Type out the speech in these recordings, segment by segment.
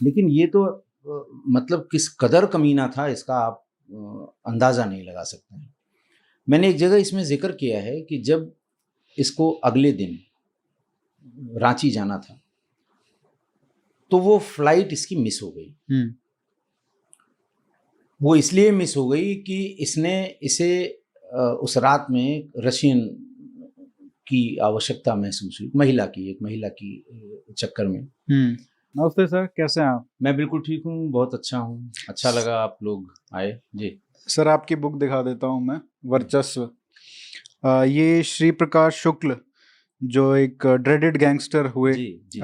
लेकिन ये तो मतलब किस कदर कमीना था इसका आप अंदाज़ा नहीं लगा सकते हैं। मैंने एक जगह इसमें ज़िक्र किया है कि जब इसको अगले दिन रांची जाना था तो वो फ्लाइट इसकी मिस हो गई। वो इसलिए मिस हो गई कि इसने इसे उस रात में रशियन की आवश्यकता महसूस हुई, एक महिला की चक्कर में। नमस्ते सर, कैसे हैं आप? मैं बिल्कुल ठीक हूँ, बहुत अच्छा हूँ। अच्छा लगा आप लोग आए जी। सर आपकी बुक दिखा देता हूँ मैं, वर्चस्व। ये श्री प्रकाश शुक्ल जो एक ड्रेडेड गैंगस्टर हुए जी जी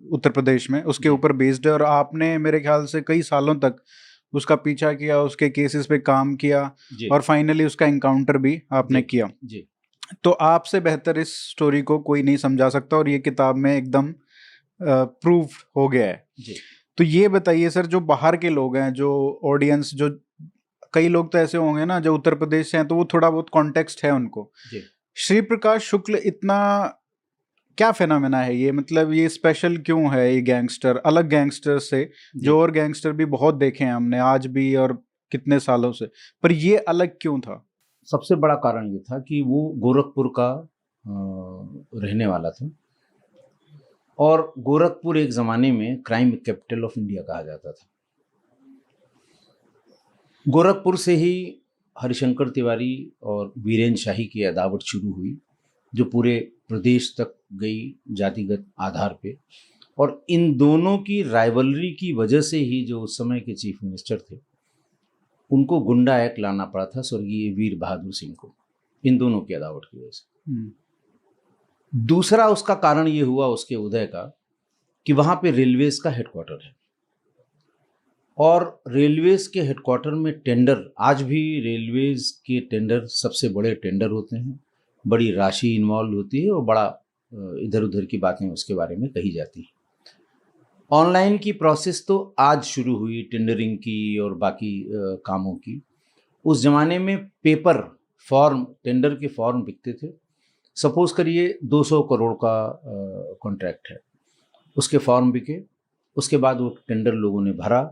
उत्तर प्रदेश में, उसके जी ऊपर बेस्ड है। और आपने मेरे ख्याल से कई सालों तक उसका पीछा किया, उसके केसेस पे काम किया जी और फाइनली उसका एनकाउंटर भी आपने जी किया। जी तो आपसे बेहतर इस स्टोरी को कोई नहीं समझा सकता और ये किताब में एकदम प्रूव हो गया है। जी तो ये बताइए सर, जो बाहर के लोग हैं, जो ऑडियंस, जो कई लोग तो ऐसे होंगे ना जो उत्तर प्रदेश से हैं, तो वो थोड़ा बहुत कॉन्टेक्स्ट है उनको। जी। श्री प्रकाश शुक्ल इतना क्या फेनोमेना है ये, मतलब ये स्पेशल क्यों है ये गैंगस्टर, अलग गैंगस्टर से? जो और गैंगस्टर भी बहुत देखे हैं हमने आज भी और कितने सालों से, पर ये अलग क्यों था? सबसे बड़ा कारण ये था कि वो गोरखपुर का रहने वाला था और गोरखपुर एक ज़माने में क्राइम कैपिटल ऑफ इंडिया कहा जाता था। गोरखपुर से ही हरिशंकर तिवारी और वीरेंद्र शाही की अदावट शुरू हुई, जो पूरे प्रदेश तक गई जातिगत आधार पे। और इन दोनों की राइवलरी की वजह से ही जो उस समय के चीफ मिनिस्टर थे, उनको गुंडा एक्ट लाना पड़ा था स्वर्गीय वीर बहादुर सिंह को, इन दोनों की अदावट की वजह से। दूसरा उसका कारण ये हुआ उसके उदय का कि वहाँ पे रेलवेज का हेडक्वार्टर है और रेलवेज के हेडक्वार्टर में टेंडर, आज भी रेलवेज के टेंडर सबसे बड़े टेंडर होते हैं, बड़ी राशि इन्वॉल्व होती है और बड़ा इधर उधर की बातें उसके बारे में कही जाती हैं। ऑनलाइन की प्रोसेस तो आज शुरू हुई टेंडरिंग की और बाकी कामों की। उस ज़माने में पेपर फॉर्म, टेंडर के फॉर्म बिकते थे। सपोज करिए 200 करोड़ का कॉन्ट्रैक्ट है, उसके फॉर्म बिके, उसके बाद वो टेंडर लोगों ने भरा,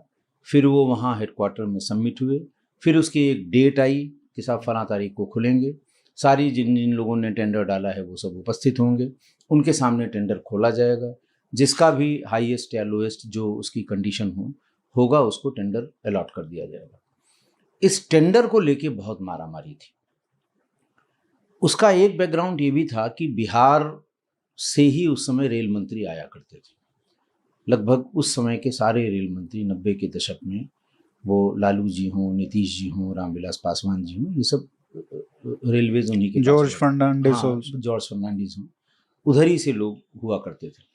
फिर वो वहाँ हेडक्वार्टर में सबमिट हुए, फिर उसकी एक डेट आई कि साहब फलां तारीख को खुलेंगे, सारी जिन जिन लोगों ने टेंडर डाला है वो सब उपस्थित होंगे, उनके सामने टेंडर खोला जाएगा, जिसका भी हाईएस्ट या लोएस्ट जो उसकी कंडीशन होगा उसको टेंडर अलॉट कर दिया जाएगा। इस टेंडर को लेके बहुत मारामारी थी। उसका एक बैकग्राउंड ये भी था कि बिहार से ही उस समय रेल मंत्री आया करते थे। लगभग उस समय के सारे रेल मंत्री 90 के दशक में, वो लालू जी हों, नीतीश जी हों, रामविलास पासवान जी हों, ये सब रेलवेज उन्हीं के, जॉर्ज फर्नांडिस, हाँ जॉर्ज फर्नांडिस हों, उधर ही से लोग हुआ करते थे।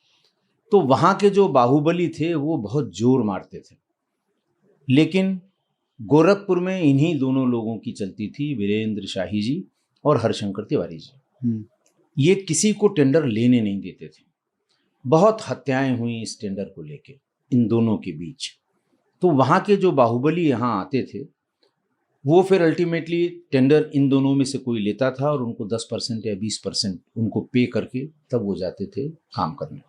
तो वहाँ के जो बाहुबली थे वो बहुत जोर मारते थे, लेकिन गोरखपुर में इन्हीं दोनों लोगों की चलती थी, वीरेंद्र शाही जी और हरिशंकर तिवारी जी। ये किसी को टेंडर लेने नहीं देते थे। बहुत हत्याएं हुई इस टेंडर को लेके इन दोनों के बीच। तो वहाँ के जो बाहुबली यहाँ आते थे वो फिर अल्टीमेटली टेंडर इन दोनों में से कोई लेता था और उनको 10% या 20% उनको पे करके तब वो जाते थे काम करने।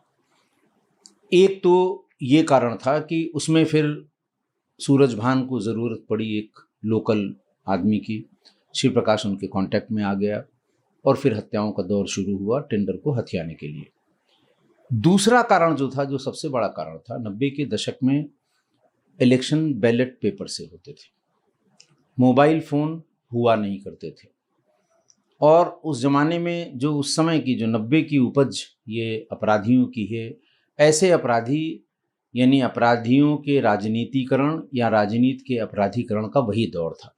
एक तो ये कारण था कि उसमें फिर सूरजभान को ज़रूरत पड़ी एक लोकल आदमी की, श्री प्रकाश उनके कांटेक्ट में आ गया और फिर हत्याओं का दौर शुरू हुआ टेंडर को हथियाने के लिए। दूसरा कारण जो था, जो सबसे बड़ा कारण था, 90 के दशक में इलेक्शन बैलेट पेपर से होते थे, मोबाइल फ़ोन हुआ नहीं करते थे। और उस ज़माने में जो उस समय की जो 90 की उपज ये अपराधियों की है, ऐसे अपराधी यानी अपराधियों के राजनीतिकरण या राजनीति के अपराधीकरण का वही दौर था।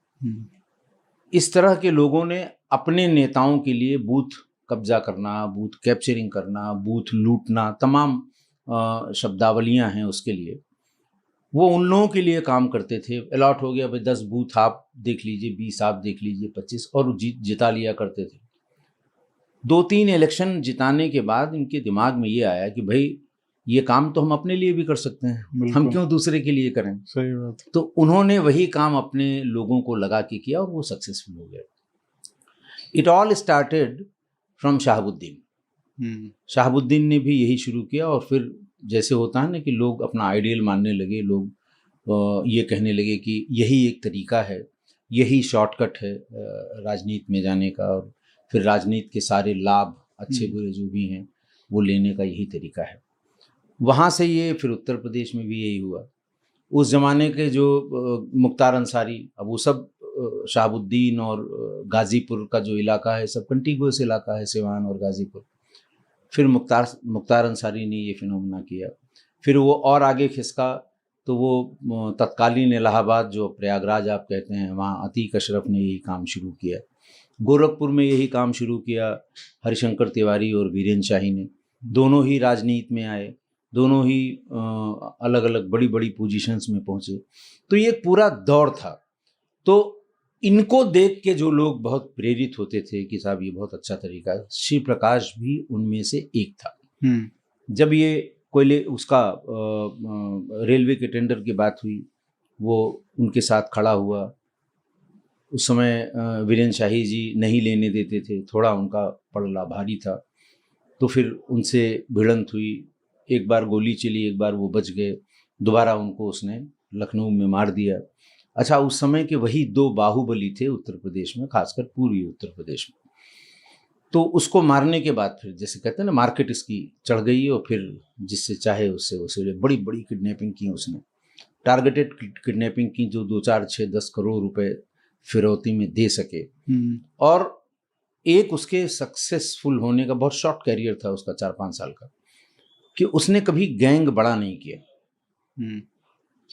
इस तरह के लोगों ने अपने नेताओं के लिए बूथ कब्जा करना, बूथ कैप्चरिंग करना, बूथ लूटना, तमाम शब्दावलियां हैं उसके लिए, वो उन लोगों के लिए काम करते थे। अलॉट हो गया भाई 10 बूथ आप देख लीजिए, 20 आप देख लीजिए, 25, और जिता लिया करते थे। 2-3 इलेक्शन जिताने के बाद इनके दिमाग में ये आया कि भाई ये काम तो हम अपने लिए भी कर सकते हैं, हम क्यों दूसरे के लिए करें। सही बात। तो उन्होंने वही काम अपने लोगों को लगा के किया और वो सक्सेसफुल हो गए। It all started from Shahabuddin. Shahabuddin ने भी यही शुरू किया और फिर जैसे होता है ना कि लोग अपना आइडियल मानने लगे, लोग ये कहने लगे कि यही एक तरीका है, यही शॉर्टकट है राजनीति में जाने का, और फिर राजनीति के सारे लाभ अच्छे बुरे जो भी हैं वो लेने का यही तरीका है। वहाँ से ये फिर उत्तर प्रदेश में भी यही हुआ। उस ज़माने के जो मुख्तार अंसारी, अब वो सब शहाबुद्दीन और गाज़ीपुर का जो इलाका है सब कंटिगुअस इलाका है, सिवान और गाज़ीपुर। फिर मुख्तार अंसारी ने ये फिनोमेना किया। फिर वो और आगे खिसका तो वो तत्कालीन इलाहाबाद जो प्रयागराज आप कहते हैं, वहाँ अतीक अशरफ ने यही काम शुरू किया। गोरखपुर में यही काम शुरू किया हरिशंकर तिवारी और वीरेंद्र शाही ने। दोनों ही राजनीति में आए, दोनों ही अलग अलग बड़ी बड़ी पोजीशंस में पहुँचे। तो ये एक पूरा दौर था। तो इनको देख के जो लोग बहुत प्रेरित होते थे कि साहब ये बहुत अच्छा तरीका है, श्री प्रकाश भी उनमें से एक था। जब ये कोयले उसका रेलवे के टेंडर की बात हुई, वो उनके साथ खड़ा हुआ। उस समय वीरेंद्र शाही जी नहीं लेने देते थे, थोड़ा उनका पड़ला भारी था, तो फिर उनसे भिड़ंत हुई। एक बार गोली चली, एक बार वो बच गए, दोबारा उनको उसने लखनऊ में मार दिया। अच्छा, उस समय के वही 2 बाहुबली थे उत्तर प्रदेश में, खासकर पूर्वी उत्तर प्रदेश में। तो उसको मारने के बाद फिर जैसे कहते हैं ना, मार्केट इसकी चढ़ गई और फिर जिससे चाहे उससे वसूले। बड़ी बड़ी किडनैपिंग की उसने, टारगेटेड किडनैपिंग की, जो 2, 4, 6, 10 करोड़ रुपए फिरौती में दे सके। और एक उसके सक्सेसफुल होने का बहुत शॉर्ट कैरियर था उसका, 4-5 साल का, कि उसने कभी गैंग बड़ा नहीं किया।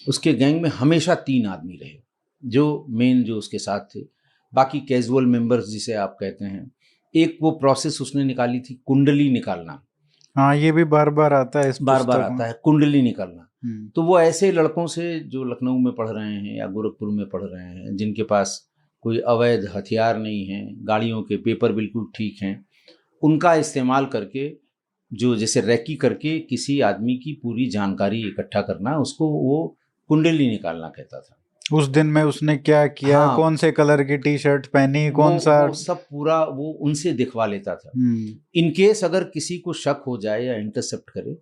उसके गैंग में हमेशा 3 आदमी रहे जो मेन जो उसके साथ थे, बाकी कैजुअल मेंबर्स जिसे आप कहते हैं। एक वो प्रोसेस उसने निकाली थी, कुंडली निकालना। हाँ, ये भी बार बार आता है, बार बार आता है कुंडली निकालना। तो वो ऐसे लड़कों से जो लखनऊ में पढ़ रहे हैं या गोरखपुर में पढ़ रहे हैं, जिनके पास कोई अवैध हथियार नहीं है, गाड़ियों के पेपर बिल्कुल ठीक हैं, उनका इस्तेमाल करके जो जैसे रैकी करके किसी आदमी की पूरी जानकारी इकट्ठा करना, उसको वो कुंडली निकालना कहता था। उस दिन में उसने क्या किया, हाँ, कौन से कलर की टी शर्ट पहनी, कौन सा, वो सब पूरा वो उनसे दिखवा लेता था। इन केस अगर किसी को शक हो जाए या इंटरसेप्ट करे,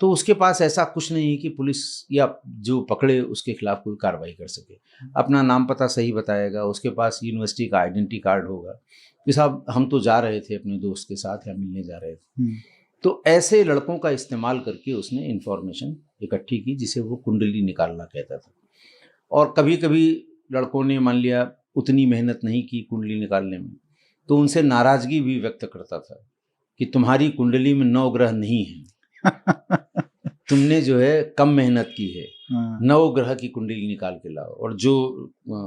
तो उसके पास ऐसा कुछ नहीं है कि पुलिस या जो पकड़े उसके खिलाफ कोई कार्रवाई कर सके। अपना नाम पता सही बताएगा, उसके पास यूनिवर्सिटी का आइडेंटिटी कार्ड होगा कि साहब हम तो जा रहे थे अपने दोस्त के साथ या मिलने जा रहे थे। तो ऐसे लड़कों का इस्तेमाल करके उसने इंफॉर्मेशन इकट्ठी की, जिसे वो कुंडली निकालना कहता था। और कभी कभी लड़कों ने मान लिया उतनी मेहनत नहीं की कुंडली निकालने में, तो उनसे नाराजगी भी व्यक्त करता था कि तुम्हारी कुंडली में 9 ग्रह नहीं है, तुमने जो है कम मेहनत की है, 9 ग्रह की कुंडली निकाल के लाओ। और जो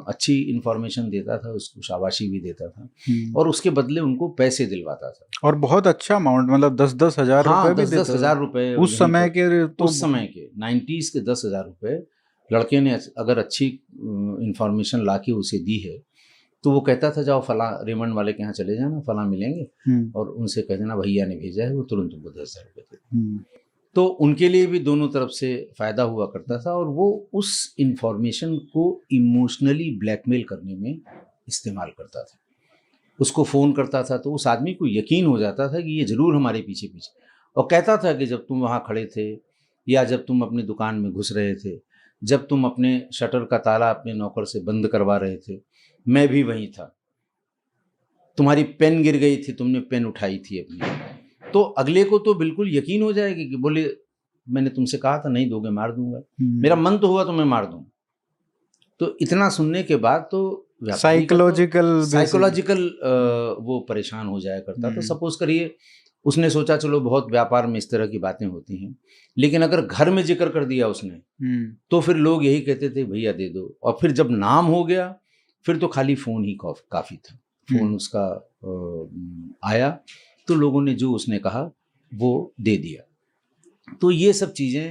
अच्छी इंफॉर्मेशन देता था उसको शाबाशी भी देता था, और उसके बदले उनको पैसे दिलवाता था। और बहुत अच्छा अमाउंट, मतलब 10-10 हजार रुपए भी देता था। 10,000 रुपए उस समय के, तो उस समय के 90s के 10,000 रुपए लड़के ने अगर अच्छी इंफॉर्मेशन ला के उसे दी है, तो वो कहता था जाओ फला रेमंड वाले के यहाँ चले जाना, फला मिलेंगे और उनसे कह देना भैया ने भेजा है, वो तुरंत तुमको 10,000 रुपये दे। तो उनके लिए भी दोनों तरफ से फ़ायदा हुआ करता था, और वो उस इंफॉर्मेशन को इमोशनली ब्लैकमेल करने में इस्तेमाल करता था। उसको फ़ोन करता था तो उस आदमी को यकीन हो जाता था कि ये ज़रूर हमारे पीछे पीछे, और कहता था कि जब तुम वहाँ खड़े थे, या जब तुम अपनी दुकान में घुस रहे थे, जब तुम अपने शटर का ताला अपने नौकर से बंद करवा रहे थे, मैं भी वहीं था। तुम्हारी पेन गिर गई थी, तुमने पेन उठाई थी अपनी। तो अगले को तो बिल्कुल यकीन हो जाएगा कि बोले मैंने तुमसे कहा था नहीं दोगे मार दूंगा, मेरा मन तो हुआ तो मैं मार दूंगा। तो इतना सुनने के बाद तो साइकोलॉजिकल वो परेशान हो जाया करता। तो सपोज करिए उसने सोचा चलो बहुत व्यापार में इस तरह की बातें होती हैं, लेकिन अगर घर में जिक्र कर दिया उसने, तो फिर लोग यही कहते थे भैया दे दो। और फिर जब नाम हो गया फिर तो खाली फ़ोन ही काफ़ी था। फ़ोन उसका आया तो लोगों ने जो उसने कहा वो दे दिया। तो ये सब चीज़ें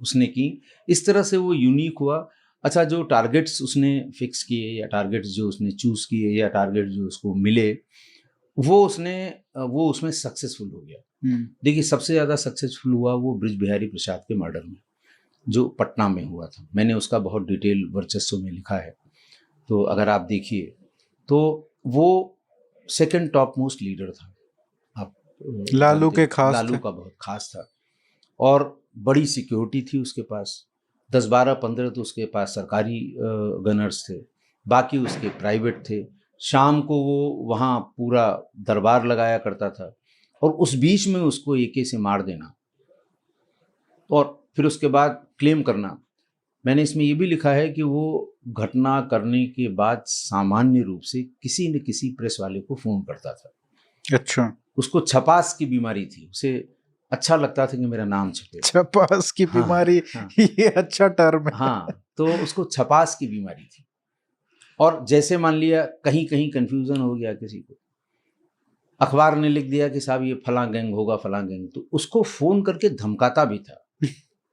उसने की। इस तरह से वो यूनिक हुआ। अच्छा, जो टारगेट्स उसने फिक्स किए या टारगेट्स जो उसने चूज़ किए या टारगेट जो उसको मिले, वो उसमें सक्सेसफुल हो गया। देखिए सबसे ज़्यादा सक्सेसफुल हुआ वो ब्रिज बिहारी प्रसाद के मर्डर में, जो पटना में हुआ था। मैंने उसका बहुत डिटेल वर्चस्व में लिखा है, तो अगर आप देखिए तो वो सेकंड टॉप मोस्ट लीडर था। आप लालू जानते के हैं, खास लालू थे। का बहुत खास था। और बड़ी सिक्योरिटी थी उसके पास, 10-12-15 तो उसके पास सरकारी गनर्स थे, बाकी उसके प्राइवेट थे। शाम को वो वहाँ पूरा दरबार लगाया करता था और उस बीच में उसको एके से मार देना और फिर उसके बाद क्लेम करना। मैंने इसमें ये भी लिखा है कि वो घटना करने के बाद सामान्य रूप से किसी न किसी प्रेस वाले को फ़ोन करता था। अच्छा, उसको छपास की बीमारी थी, उसे अच्छा लगता था कि मेरा नाम छपे। छपास की हाँ, बीमारी, हाँ, ये अच्छा टर्म है। हाँ, तो उसको छपास की बीमारी थी। और जैसे मान लिया कहीं कहीं कन्फ्यूज़न हो गया किसी को, अखबार ने लिख दिया कि साहब ये फलां गैंग होगा, फलां गैंग, तो उसको फ़ोन करके धमकाता भी था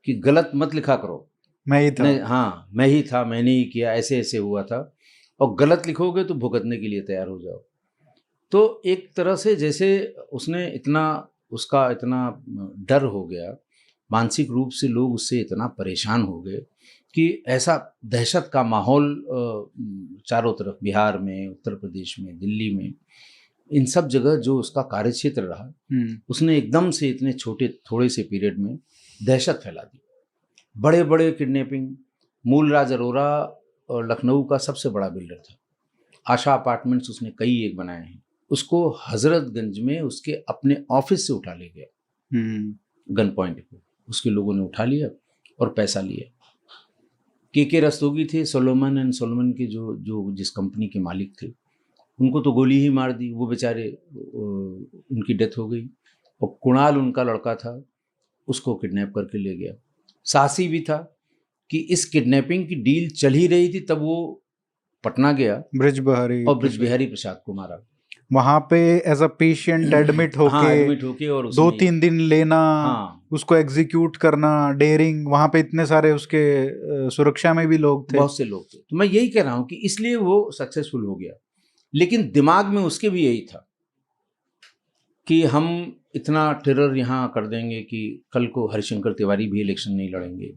कि गलत मत लिखा करो। मैं ही था। नहीं, हाँ, मैं ही था, मैंने ही किया, ऐसे-ऐसे हुआ था और गलत लिखोगे तो भुगतने के लिए तैयार हो जाओ। तो एक तरह से जैसे उसने इतना उसका इतना डर हो गया, मानसिक रूप से लोग उससे इतना परेशान हो गए कि ऐसा दहशत का माहौल चारों तरफ बिहार में, उत्तर प्रदेश में, दिल्ली में, इन सब जगह जो उसका कार्यक्षेत्र रहा, उसने एकदम से इतने छोटे थोड़े से पीरियड में दहशत फैला दी। बड़े-बड़े किडनैपिंग, मूलराज अरोरा लखनऊ का सबसे बड़ा बिल्डर था। आशा अपार्टमेंट्स उसने कई एक बनाए हैं। उसको हज़रतगंज में उसके अपने ऑफिस से उठा ले गया गन पॉइंट पे। उसके लोगों ने उठा लिया और पैसा लिया। के रस्तोगी थे, सोलोमन एंड सोलोमन के जो जो जिस कंपनी के मालिक थे, उनको तो गोली ही मार दी। वो बेचारे उनकी डेथ हो गई। और कुणाल उनका लड़का था, उसको किडनैप करके ले गया। साहसी भी था कि इस किडनैपिंग की डील चल ही रही थी तब वो पटना गया ब्रिजबिहारी और प्रसाद, ब्रिजबिहारी प्रसाद को मारा। वहां पे एज अ पेशेंट एडमिट हाँ, होके एडमिट होके और उसने 2-3 दिन लेना, हाँ, उसको एग्जीक्यूट करना, डेयरिंग, वहां पे इतने सारे उसके सुरक्षा में भी लोग थे। बहुत से लोग थे। तो मैं यही कह रहा हूँ कि इसलिए वो सक्सेसफुल हो गया। लेकिन दिमाग में उसके भी यही था कि हम इतना टेरर यहाँ कर देंगे कि कल को हरिशंकर तिवारी भी इलेक्शन नहीं लड़ेंगे।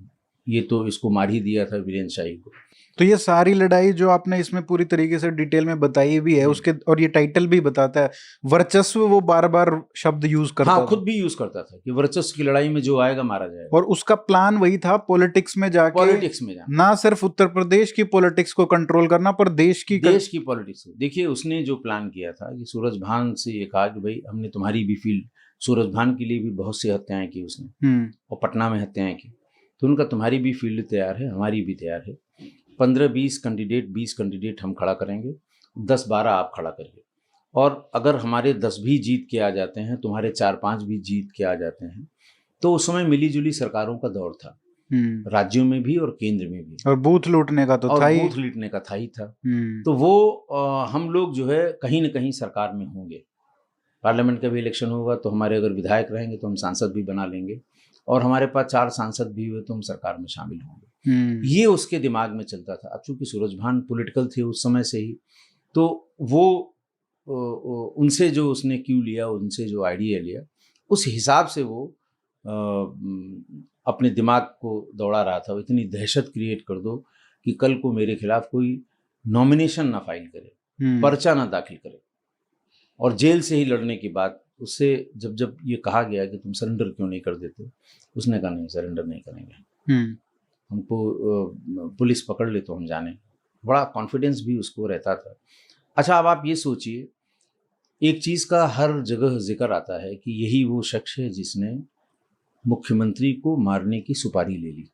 ये तो इसको मार ही दिया था वीरेंद्र शाही को। तो ये सारी लड़ाई जो आपने इसमें पूरी तरीके से डिटेल में बताई भी है उसके, और ये टाइटल भी बताता है वर्चस्व, वो बार बार शब्द यूज करता हाँ, था। खुद भी यूज करता था कि वर्चस्व की लड़ाई में जो आएगा मारा जाएगा। और उसका प्लान वही था, पॉलिटिक्स में जाके पॉलिटिक्स में जाना, ना सिर्फ उत्तर प्रदेश की पॉलिटिक्स को कंट्रोल करना पर देश की देश की पॉलिटिक्स। देखिए उसने जो प्लान किया था कि सूरजभान से ये कहा कि भाई हमने तुम्हारी भी फील्ड, सूरजभान के लिए भी बहुत सी हत्याएं की उसने और पटना में हत्याएं की, तो उनका तुम्हारी भी फील्ड तैयार है, हमारी भी तैयार है। 15-20 कैंडिडेट, 20 कैंडिडेट हम खड़ा करेंगे, 10-12 आप खड़ा करिए। और अगर हमारे 10 भी जीत के आ जाते हैं, तुम्हारे 4-5 भी जीत के आ जाते हैं, तो उस समय मिली जुली सरकारों का दौर था, राज्यों में भी और केंद्र में भी, और बूथ लूटने का तो और था ही। बूथ लूटने का था ही था। तो वो हम लोग जो है कहीं ना कहीं सरकार में होंगे। पार्लियामेंट का भी इलेक्शन होगा तो हमारे अगर विधायक रहेंगे तो हम सांसद भी बना लेंगे, और हमारे पास 4 सांसद भी हुए तो हम सरकार में शामिल होंगे। ये उसके दिमाग में चलता था। अब चूंकि सूरजभान पॉलिटिकल थे उस समय से ही, तो वो उनसे जो उसने क्यू लिया, उनसे जो आइडिया लिया, उस हिसाब से वो अपने दिमाग को दौड़ा रहा था। इतनी दहशत क्रिएट कर दो कि कल को मेरे खिलाफ कोई नॉमिनेशन ना फाइल करे, पर्चा ना दाखिल करे, और जेल से ही लड़ने की बात उससे जब ये कहा गया कि तुम सरेंडर क्यों नहीं कर देते, उसने कहा नहीं, सरेंडर नहीं करेंगे, हमको पुलिस पकड़ ले तो हम जाने। बड़ा कॉन्फिडेंस भी उसको रहता था। अच्छा, अब आप ये सोचिए, एक चीज़ का हर जगह जिक्र आता है कि यही वो शख्स है जिसने मुख्यमंत्री को मारने की सुपारी ले ली।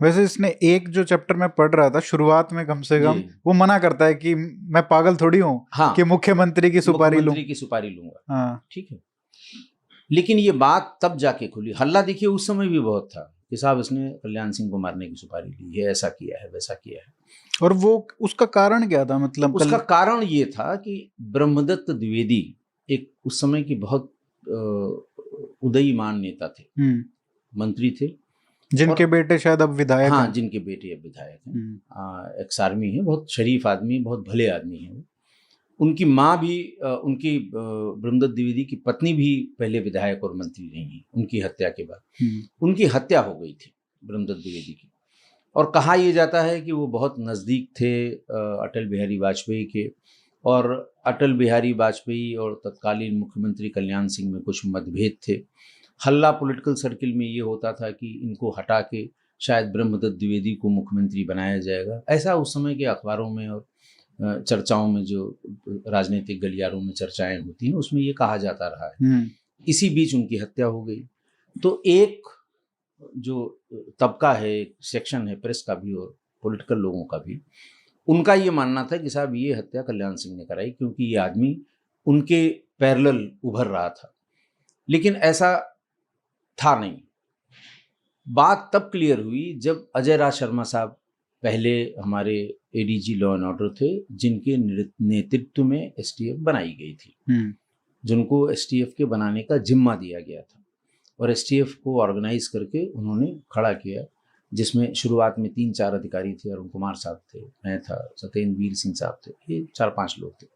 वैसे इसने एक जो चैप्टर में पढ़ रहा था शुरुआत में, कम से कम वो मना करता है कि मैं पागल थोड़ी हूँ, हाँ, कि मुख्यमंत्री की सुपारी लूंगा। हाँ, ठीक है। लेकिन ये बात तब जाके खुली। हल्ला देखिए उस समय भी बहुत था कि साहब इसने कल्याण सिंह को मारने की सुपारी ली है, ऐसा किया है, वैसा किया है। और वो उसका कारण क्या था? मतलब उसका कारण ये था कि ब्रह्मदत्त द्विवेदी एक उस समय की बहुत उदयीमान नेता थे, मंत्री थे, जिनके बेटे शायद अब विधायक हैं। हैं। जिनके बेटे अब विधायक हैं, एक्स आर्मी है, बहुत शरीफ आदमी, बहुत भले आदमी हैं। उनकी माँ भी उनकी ब्रह्मदत्त द्विवेदी की पत्नी भी पहले विधायक और मंत्री रही हैं। उनकी हत्या के बाद उनकी हत्या हो गई थी ब्रह्मदत्त द्विवेदी की, और कहा यह जाता है कि वो बहुत नज़दीक थे अटल बिहारी वाजपेयी के, और अटल बिहारी वाजपेयी और तत्कालीन मुख्यमंत्री कल्याण सिंह में कुछ मतभेद थे। हल्ला पॉलिटिकल सर्किल में ये होता था कि इनको हटा के शायद ब्रह्मदत्त द्विवेदी को मुख्यमंत्री बनाया जाएगा। ऐसा उस समय के अखबारों में और चर्चाओं में, जो राजनीतिक गलियारों में चर्चाएं होती हैं, उसमें ये कहा जाता रहा है। इसी बीच उनकी हत्या हो गई। तो एक जो तबका है, एक सेक्शन है प्रेस का भी और पॉलिटिकल लोगों का भी, उनका ये मानना था कि साहब ये हत्या कल्याण सिंह ने कराई, क्योंकि ये आदमी उनके पैरेलल उभर रहा था। लेकिन ऐसा था नहीं। बात तब क्लियर हुई जब अजय राज शर्मा साहब पहले हमारे एडीजी लॉ एंड ऑर्डर थे, जिनके नेतृत्व में एसटीएफ बनाई गई थी, जिनको एसटीएफ के बनाने का जिम्मा दिया गया था और एसटीएफ को ऑर्गेनाइज करके उन्होंने खड़ा किया, जिसमें शुरुआत में 3-4 अधिकारी थे। अरुण कुमार साहब थे, मैं था, सत्येंद्र वीर सिंह साहब थे, ये 4-5 लोग थे।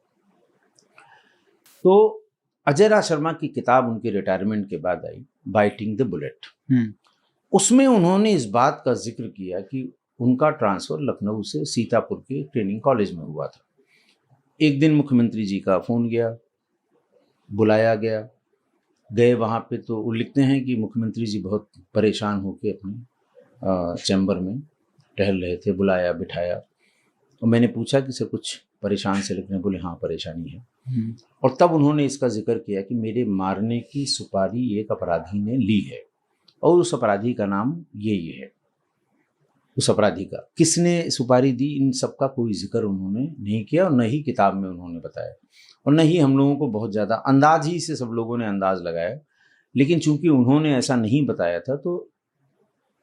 तो अजय राज शर्मा की किताब उनके रिटायरमेंट के बाद आई, बाइटिंग द बुलेट। उसमें उन्होंने इस बात का जिक्र किया कि उनका ट्रांसफ़र लखनऊ से सीतापुर के ट्रेनिंग कॉलेज में हुआ था। एक दिन मुख्यमंत्री जी का फ़ोन गया, बुलाया गया, गए वहाँ पे तो वो लिखते हैं कि मुख्यमंत्री जी बहुत परेशान होकर अपने चैम्बर में टहल रहे थे, बुलाया, बिठाया, और मैंने पूछा कि सर कुछ परेशान से लिखने? बोले हाँ परेशानी है। और तब उन्होंने इसका जिक्र किया कि मेरे मारने की सुपारी एक अपराधी ने ली है और उस अपराधी का नाम ये है। उस अपराधी का किसने सुपारी दी, इन सब का कोई जिक्र उन्होंने नहीं किया और न ही किताब में उन्होंने बताया, और न ही हम लोगों को बहुत ज़्यादा अंदाज ही से सब लोगों ने अंदाज लगाया। लेकिन चूंकि उन्होंने ऐसा नहीं बताया था तो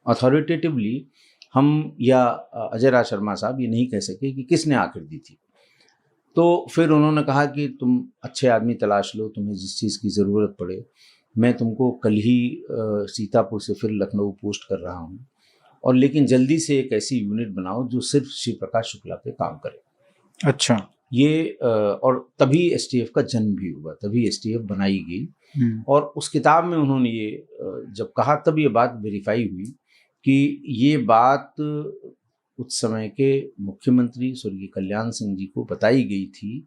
अथॉरिटेटिवली हम या अजय राज शर्मा साहब ये नहीं कह सके कि किसने आखिर दी थी। तो फिर उन्होंने कहा कि तुम अच्छे आदमी तलाश लो, तुम्हें जिस चीज़ की ज़रूरत पड़े, मैं तुमको कल ही सीतापुर से फिर लखनऊ पोस्ट कर रहा हूँ, और लेकिन जल्दी से एक ऐसी यूनिट बनाओ जो सिर्फ श्री प्रकाश शुक्ला पे काम करे। अच्छा। ये और तभी एसटीएफ का जन्म भी हुआ, तभी एसटीएफ बनाई गई। और उस किताब में उन्होंने ये जब कहा तब ये बात वेरीफाई हुई कि ये बात उस समय के मुख्यमंत्री स्वर्गीय कल्याण सिंह जी को बताई गई थी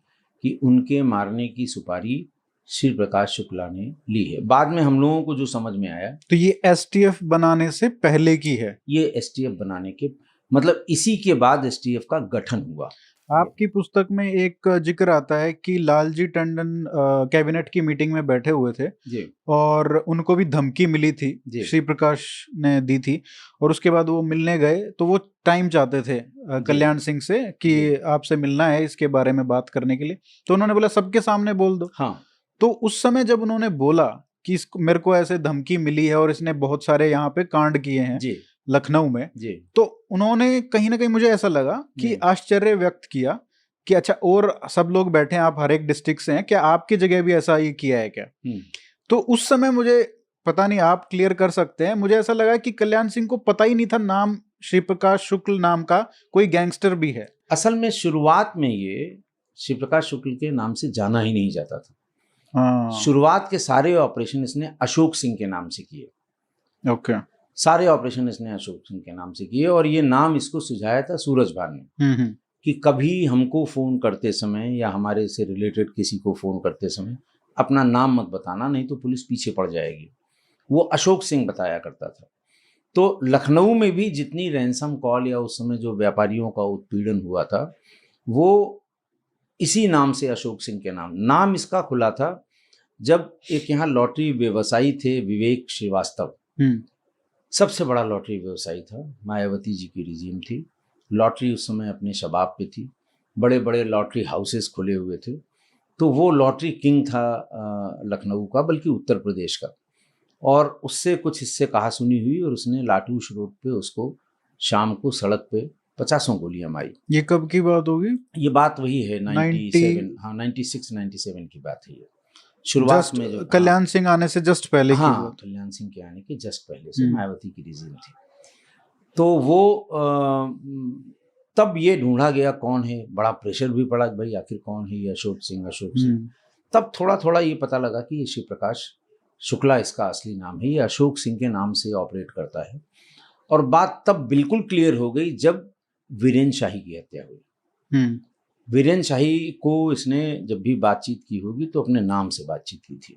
कि उनके मारने की सुपारी श्री प्रकाश शुक्ला ने ली है। बाद में हम लोगों को जो समझ में आया, तो ये एसटीएफ बनाने से पहले की है? ये एसटीएफ बनाने के मतलब इसी के बाद एसटीएफ का गठन हुआ। आपकी पुस्तक में एक जिक्र आता है कि लालजी टंडन कैबिनेट की मीटिंग में बैठे हुए थे जी, और उनको भी धमकी मिली थी, श्री प्रकाश ने दी थी, और उसके बाद वो मिलने गए तो वो टाइम चाहते थे कल्याण सिंह से कि आपसे मिलना है, इसके बारे में बात करने के लिए। तो उन्होंने बोला सबके सामने बोल दो। हाँ। तो उस समय जब उन्होंने बोला कि मेरे को ऐसे धमकी मिली है और इसने बहुत सारे यहाँ पे कांड किए हैं लखनऊ में, तो उन्होंने कहीं ना कहीं, मुझे ऐसा लगा कि आश्चर्य व्यक्त किया कि अच्छा, और सब लोग बैठे हैं, आप हर एक डिस्ट्रिक्ट से हैं, क्या आपकी जगह भी ऐसा ही किया है क्या? तो उस समय मुझे पता नहीं, आप क्लियर कर सकते हैं, मुझे ऐसा लगा कि कल्याण सिंह को पता ही नहीं था नाम श्री प्रकाश शुक्ल नाम का कोई गैंगस्टर भी है। असल में शुरुआत में ये श्री प्रकाश शुक्ल के नाम से जाना ही नहीं जाता था। शुरुआत के सारे ऑपरेशन इसने अशोक सिंह के नाम से किए। ओके। सारे ऑपरेशन इसने अशोक सिंह के नाम से किए, और ये नाम इसको सुझाया था सूरजभान ने कि कभी हमको फ़ोन करते समय या हमारे से रिलेटेड किसी को फ़ोन करते समय अपना नाम मत बताना, नहीं तो पुलिस पीछे पड़ जाएगी। वो अशोक सिंह बताया करता था। तो लखनऊ में भी जितनी रैंसम कॉल या उस समय जो व्यापारियों का उत्पीड़न हुआ था, वो इसी नाम से, अशोक सिंह के नाम इसका खुला था जब एक यहाँ लॉटरी व्यवसायी थे विवेक श्रीवास्तव, सबसे बड़ा लॉटरी व्यवसायी था, मायावती जी की रिजीम थी, लॉटरी उस समय अपने शबाब पे थी, बड़े बड़े लॉटरी हाउसेस खुले हुए थे। तो वो लॉटरी किंग था लखनऊ का, बल्कि उत्तर प्रदेश का, और उससे कुछ हिस्से कहा सुनी हुई और उसने लाटूश रोड पे उसको शाम को सड़क पे 50 गोलियां मारी। ये कब की बात होगी? ये बात वही है 97, हाँ 96-97 की बात है ये। शुरुआत में जो कल्याण सिंह आने से जस्ट पहले की बात। कल्याण सिंह के आने के जस्ट पहले से मायावती की रिजीम थी। तो वो तब ये ढूंढा गया कौन है, बड़ा प्रेशर भी पड़ा कि भाई आखिर कौन है ये अशोक सिंह। तब थोड़ा थोड़ा ये पता लगा कि ये श्री प्रकाश शुक्ला इसका असली नाम है, ये अशोक सिंह के नाम से ऑपरेट करता है। और बात तब बिल्कुल क्लियर हो गई जब वीरेंद्र शाही की हत्या हुई। वीरेंद्र शाही को इसने जब भी बातचीत की होगी तो अपने नाम से बातचीत की थी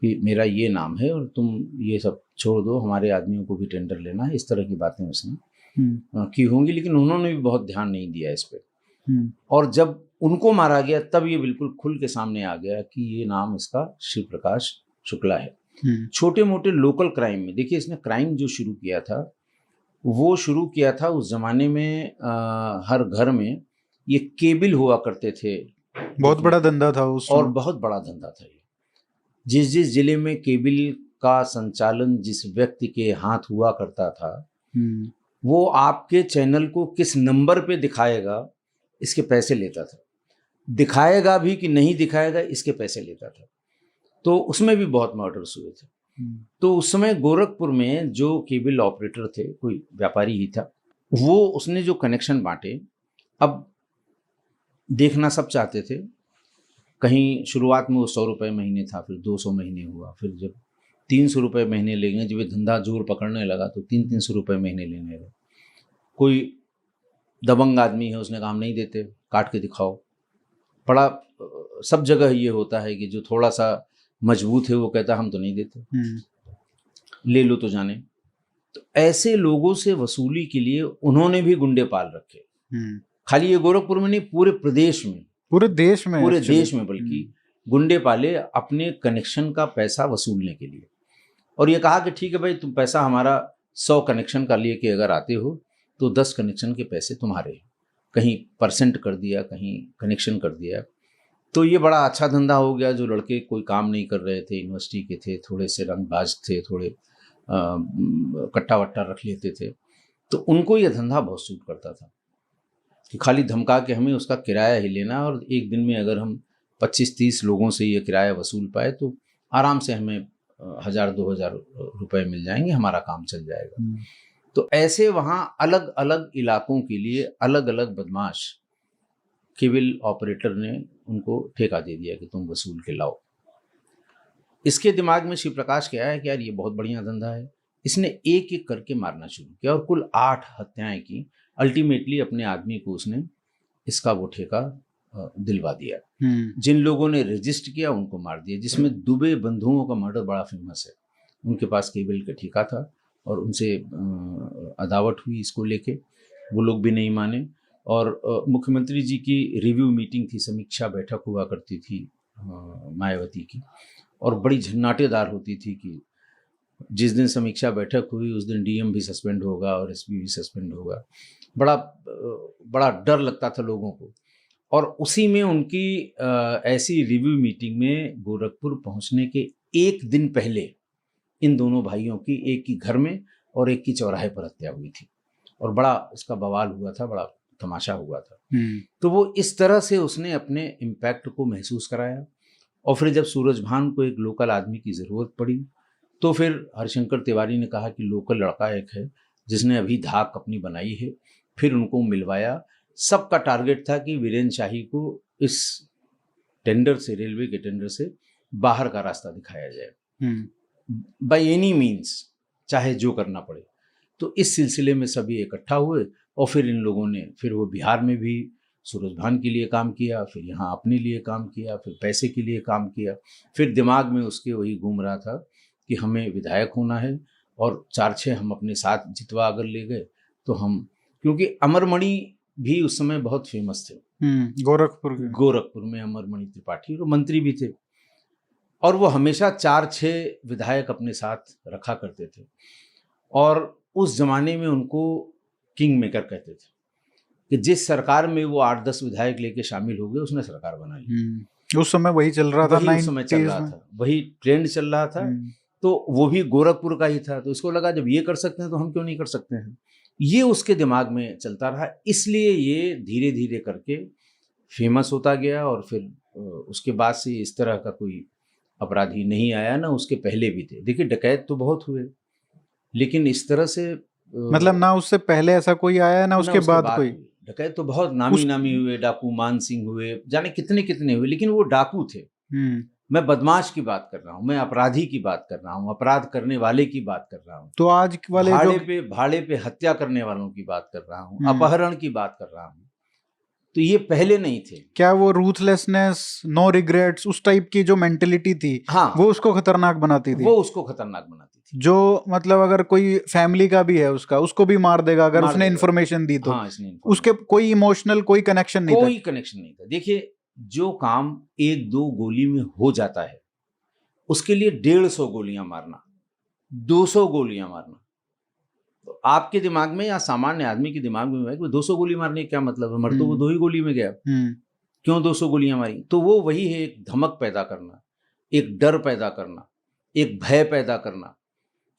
कि मेरा ये नाम है और तुम ये सब छोड़ दो, हमारे आदमियों को भी टेंडर लेना है, इस तरह की बातें उसने की होंगी, लेकिन उन्होंने भी बहुत ध्यान नहीं दिया इस पर। और जब उनको मारा गया तब ये बिल्कुल खुल के सामने आ गया कि ये नाम इसका शिव प्रकाश शुक्ला है। छोटे मोटे लोकल क्राइम में देखिए, इसने क्राइम जो शुरू किया था वो शुरू किया था उस जमाने में हर घर में ये केबिल हुआ करते थे, बहुत बड़ा धंधा था उस और बहुत बड़ा धंधा था ये। जिस जिस जिले में केबिल का संचालन जिस व्यक्ति के हाथ हुआ करता था, वो आपके चैनल को किस नंबर पे दिखाएगा इसके पैसे लेता था, दिखाएगा भी कि नहीं दिखाएगा इसके पैसे लेता था। तो उसमें भी बहुत मर्डर्स हुए थे। तो उस समय गोरखपुर में जो केबल ऑपरेटर थे, कोई व्यापारी ही था, वो उसने जो कनेक्शन बांटे, अब देखना सब चाहते थे। कहीं शुरुआत में वो 100 रुपये महीने था, फिर 200 महीने हुआ, फिर जब 300 रुपये महीने लेंगे, जब ये धंधा जोर पकड़ने लगा तो 300 रुपये महीने लेने लगे। कोई दबंग आदमी है, उसने काम नहीं देते, काट के दिखाओ। बड़ा सब जगह ये होता है कि जो थोड़ा सा मजबूत है वो कहता हम तो नहीं देते, ले लो तो जाने। तो ऐसे लोगों से वसूली के लिए उन्होंने भी गुंडे पाल रखे। खाली ये गोरखपुर में नहीं, पूरे प्रदेश में, पूरे देश में बल्कि गुंडे पाले अपने कनेक्शन का पैसा वसूलने के लिए। और ये कहा कि ठीक है भाई, तुम पैसा हमारा 100 कनेक्शन का लिए कि अगर आते हो तो 10 कनेक्शन के पैसे तुम्हारे, कहीं परसेंट कर दिया, कहीं कनेक्शन कर दिया। तो ये बड़ा अच्छा धंधा हो गया। जो लड़के कोई काम नहीं कर रहे थे, यूनिवर्सिटी के थे, थोड़े से रंगबाज थे, थोड़े कट्टा वट्टा रख लेते थे, तो उनको ये धंधा बहुत सूट करता था कि खाली धमका के हमें उसका किराया ही लेना, और एक दिन में अगर हम 25-30 लोगों से ये किराया वसूल पाए तो आराम से हमें 1000-2000 रुपये मिल जाएंगे, हमारा काम चल जाएगा। तो ऐसे वहाँ अलग अलग इलाकों के लिए अलग अलग बदमाश केबल ऑपरेटर ने उनको ठेका दे दिया कि तुम वसूल के लाओ। इसके दिमाग में शिव प्रकाश क्या है कि यार ये बहुत बढ़िया धंधा है। इसने एक एक करके मारना शुरू किया और कुल 8 हत्याएं की। अल्टीमेटली अपने आदमी को उसने इसका वो ठेका दिलवा दिया। जिन लोगों ने रजिस्ट किया उनको मार दिया, जिसमें दुबे बंधुओं का मर्डर बड़ा फेमस है। उनके पास केबल का ठेका था और उनसे अदावत हुई इसको लेके, वो लोग भी नहीं माने। और मुख्यमंत्री जी की रिव्यू मीटिंग थी, समीक्षा बैठक हुआ करती थी मायावती की, और बड़ी झन्नाटेदार होती थी कि जिस दिन समीक्षा बैठक हुई उस दिन डीएम भी सस्पेंड होगा और एसपी भी सस्पेंड होगा। बड़ा डर लगता था लोगों को। और उसी में उनकी ऐसी रिव्यू मीटिंग में गोरखपुर पहुंचने के एक दिन पहले इन दोनों भाइयों की, एक की घर में और एक की चौराहे पर हत्या हुई थी, और बड़ा इसका बवाल हुआ था, बड़ा तमाशा हुआ था। तो वो इस तरह से उसने अपने इम्पैक्ट को महसूस कराया। और फिर जब सूरजभान को एक लोकल आदमी की ज़रूरत पड़ी तो फिर हरिशंकर तिवारी ने कहा कि लोकल लड़का एक है जिसने अभी धाक अपनी बनाई है, फिर उनको मिलवाया। सबका टारगेट था कि वीरेंद्र शाही को इस टेंडर से, रेलवे के टेंडर से बाहर का रास्ता दिखाया जाए बाय एनी मीन्स, चाहे जो करना पड़े। तो इस सिलसिले में सभी इकट्ठा हुए और फिर इन लोगों ने, फिर वो बिहार में भी सूरजभान के लिए काम किया, फिर यहाँ अपने लिए काम किया, फिर पैसे के लिए काम किया। फिर दिमाग में उसके वही घूम रहा था कि हमें विधायक होना है और 4-6 हम अपने साथ जितवा अगर ले गए तो हम, क्योंकि अमरमणि भी उस समय बहुत फेमस थे गोरखपुर में अमरमणि त्रिपाठी, और मंत्री भी थे, और वो हमेशा 4-6 विधायक अपने साथ रखा करते थे। और उस जमाने में उनको किंग मेकर कहते थे कि जिस सरकार में वो 8-10 विधायक लेके शामिल हो गए उसने सरकार बना ली। उस समय वही चल रहा था, उस समय चल रहा था, वही ट्रेंड चल रहा था। तो वो भी गोरखपुर का ही था, तो इसको लगा जब ये कर सकते हैं तो हम क्यों नहीं कर सकते हैं। ये उसके दिमाग में चलता रहा, इसलिए ये धीरे धीरे करके फेमस होता गया। और फिर उसके बाद से इस तरह का कोई अपराधी नहीं आया, ना उसके पहले भी थे। देखिए डकैत तो बहुत हुए, लेकिन इस तरह से मतलब ना उससे पहले ऐसा कोई आया ना उसके बाद कोई। डकैत तो बहुत नामी हुए, डाकू मान सिंह हुए, जाने कितने कितने हुए, लेकिन वो डाकू थे। मैं बदमाश की बात कर रहा हूँ, मैं अपराधी की बात कर रहा हूँ, अपराध करने वाले की बात कर रहा हूँ। तो आज वाले भाड़े पे हत्या करने वालों की बात कर रहा हूँ, अपहरण की बात कर रहा हूँ। तो ये पहले नहीं थे। क्या वो रूथलेसनेस, नो रिग्रेट्स, उस टाइप की जो मेंटेलिटी थी हाँ, वो उसको खतरनाक बनाती थी? वो उसको खतरनाक बनाती थी। जो मतलब अगर कोई फैमिली का भी है उसका, उसको भी मार देगा अगर मार उसने देगा। इन्फॉर्मेशन दी तो। हाँ, इसने information- उसके कोई इमोशनल कोई कनेक्शन नहीं था। कोई कनेक्शन नहीं था। देखिए, जो काम 1-2 गोली में हो जाता है, उसके लिए 150 गोलियां मारना, 200 गोलियां मारना, तो आपके दिमाग में या सामान्य आदमी के दिमाग में है कि 200 गोली मारने का क्या मतलब है, मर तो वो 2 ही गोली में गया, क्यों 200 गोलियां मारी? तो वो वही है, एक धमक पैदा करना, एक डर पैदा करना, एक भय पैदा करना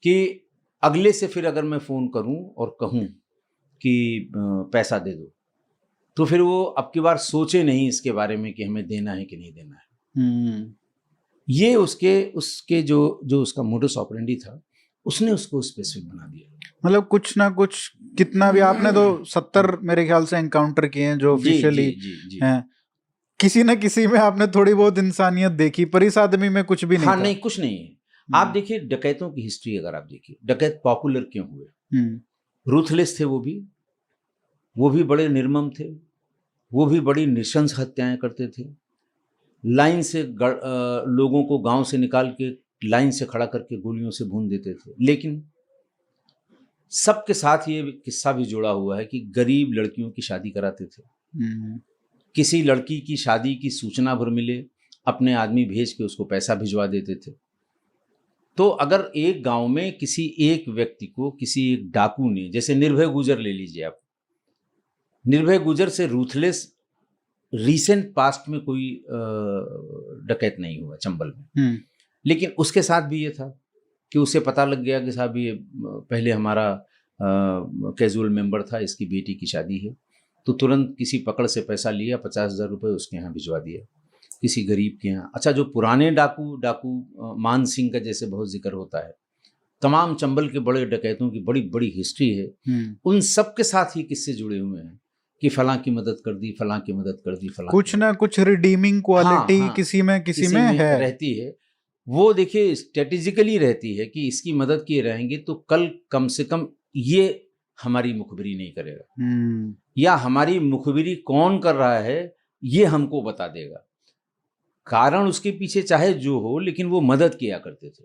कि अगले से फिर अगर मैं फ़ोन करूं और कहूं कि पैसा दे दो, तो फिर वो अब की बार सोचे नहीं इसके बारे में कि हमें देना है कि नहीं देना है। ये उसके जो उसका मोडस ऑपरेंडी था, उसने उसको स्पेसिफिक बना दिया। मतलब कुछ ना कुछ, कितना भी आपने तो 70 मेरे ख्याल से एनकाउंटर किए हैं जो जी ऑफिशियली जी हैं, किसी ना किसी में आपने थोड़ी बहुत इंसानियत देखी, पर इस आदमी में कुछ भी नहीं हाँ, था। नहीं, कुछ नहीं है। आप देखिए डकैतों की हिस्ट्री, अगर आप देखिए डकैत पॉपुलर क्यों हुए? रूथलेस थे वो भी बड़े निर्मम थे, वो भी बड़ी नृशंस हत्याएं करते थे, लाइन से लोगों को गांव से निकाल के लाइन से खड़ा करके गोलियों से भून देते थे। लेकिन सबके साथ ये किस्सा भी जुड़ा हुआ है कि गरीब लड़कियों की शादी कराते थे। किसी लड़की की शादी की सूचना भर मिले, अपने आदमी भेज के उसको पैसा भिजवा देते थे। तो अगर एक गांव में किसी एक व्यक्ति को किसी एक डाकू ने, जैसे निर्भय गुजर ले लीजिए आप, निर्भय गुजर से रूथलेस रीसेंट पास्ट में कोई डकैत नहीं हुआ चंबल में, लेकिन उसके साथ भी ये था कि उसे पता लग गया कि साहब ये पहले हमारा कैजुअल मेंबर था, इसकी बेटी की शादी है, तो तुरंत किसी पकड़ से पैसा लिया, 50,000 रुपये उसके यहाँ भिजवा दिया, किसी गरीब के यहाँ। अच्छा, जो पुराने डाकू मान सिंह का जैसे बहुत जिक्र होता है, तमाम चंबल के बड़े डकैतों की बड़ी बड़ी हिस्ट्री है, उन सब के साथ ही किस्से जुड़े हुए हैं कि फलां की मदद कर दी, फलां की मदद कर दी, फलां कुछ ना कुछ रिडीमिंग क्वालिटी किसी में है, रहती है। वो देखिए स्ट्रेटेजिकली रहती है कि इसकी मदद किए रहेंगे तो कल कम से कम ये हमारी मुखबिरी नहीं करेगा, या हमारी मुखबिरी कौन कर रहा है ये हमको बता देगा। कारण उसके पीछे चाहे जो हो, लेकिन वो मदद किया करते थे।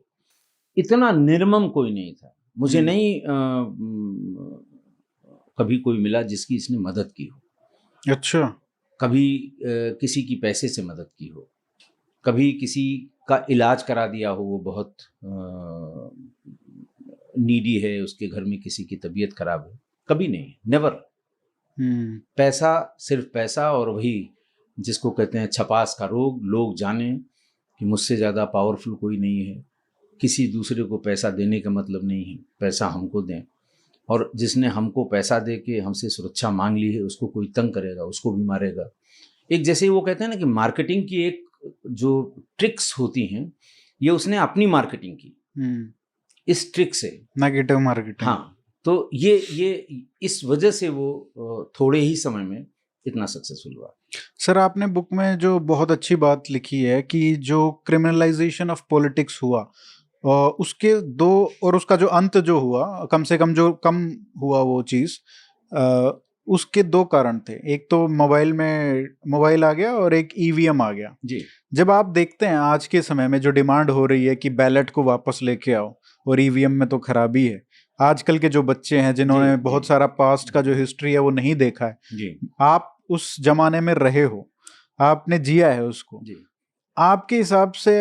इतना निर्मम कोई नहीं था। मुझे नहीं कभी कोई मिला जिसकी इसने मदद की हो। अच्छा। कभी किसी की पैसे से मदद की हो, कभी किसी का इलाज करा दिया हो, वो बहुत नीडी है, उसके घर में किसी की तबीयत खराब है, कभी नहीं, नेवर। पैसा, सिर्फ पैसा, और वही जिसको कहते हैं छपास का रोग, लोग जाने कि मुझसे ज़्यादा पावरफुल कोई नहीं है, किसी दूसरे को पैसा देने का मतलब नहीं है पैसा हमको दें, और जिसने हमको पैसा दे के हमसे सुरक्षा मांग ली है उसको कोई तंग करेगा उसको भी मारेगा। एक जैसे वो कहते हैं ना कि मार्केटिंग की एक जो ट्रिक्स होती हैं, ये उसने अपनी मार्केटिंग की इस ट्रिक से, नेगेटिव मार्केटिंग। हाँ, तो ये इस वजह से वो थोड़े ही समय में इतना सक्सेसफुल हुआ। सर, आपने बुक में जो बहुत अच्छी बात लिखी है कि जो क्रिमिनलाइजेशन ऑफ पॉलिटिक्स हुआ, उसके दो, और उसका जो अंत जो हुआ, कम से कम जो कम हुआ वो चीज़, उसके दो कारण थे। एक तो मोबाइल आ गया और एक ईवीएम आ गया जी। जब आप देखते हैं आज के समय में जो डिमांड हो रही है कि बैलेट को वापस लेके आओ और ईवीएम में तो खराबी है, आजकल के जो बच्चे हैं जिन्होंने बहुत सारा पास्ट का जो हिस्ट्री है वो नहीं देखा है, जी। आप उस जमाने में रहे हो, आपने जिया है उसको, आपके हिसाब से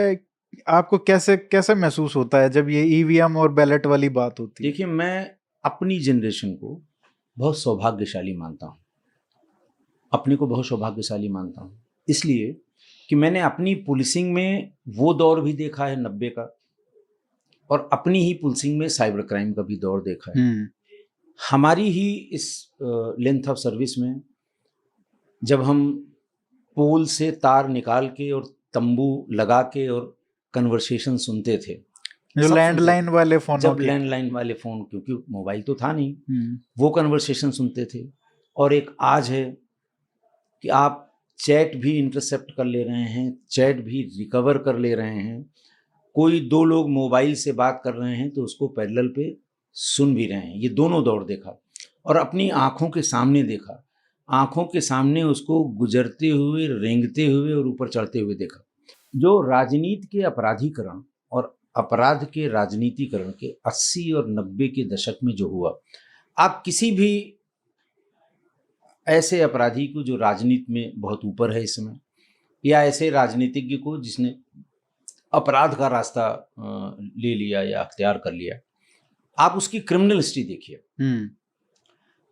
आपको कैसे महसूस होता है जब ये ईवीएम और बैलेट वाली बात होती है? देखिए, मैं अपनी जनरेशन को बहुत सौभाग्यशाली मानता हूँ, अपने को बहुत सौभाग्यशाली मानता हूँ, इसलिए कि मैंने अपनी पुलिसिंग में वो दौर भी देखा है 90 का, और अपनी ही पुलिसिंग में साइबर क्राइम का भी दौर देखा है। हमारी ही इस लेंथ ऑफ सर्विस में जब हम पोल से तार निकाल के और तंबू लगा के और कन्वर्सेशन सुनते थे, जो लैंडलाइन वाले फोन, जब लैंडलाइन वाले फ़ोन, क्योंकि मोबाइल तो था नहीं, वो कन्वर्सेशन सुनते थे। और एक आज है कि आप चैट भी इंटरसेप्ट कर ले रहे हैं, चैट भी रिकवर कर ले रहे हैं, कोई दो लोग मोबाइल से बात कर रहे हैं तो उसको पैरेलल पे सुन भी रहे हैं। ये दोनों दौर देखा और अपनी आँखों के सामने देखा आंखों के सामने उसको गुजरते हुए, रेंगते हुए और ऊपर चढ़ते हुए देखा। जो राजनीति के अपराधीकरण और अपराध के राजनीतिकरण के 80 और 90 के दशक में जो हुआ, आप किसी भी ऐसे अपराधी को जो राजनीति में बहुत ऊपर है इस समय, या ऐसे राजनीतिज्ञ को जिसने अपराध का रास्ता ले लिया या अख्तियार कर लिया, आप उसकी क्रिमिनल हिस्ट्री देखिए।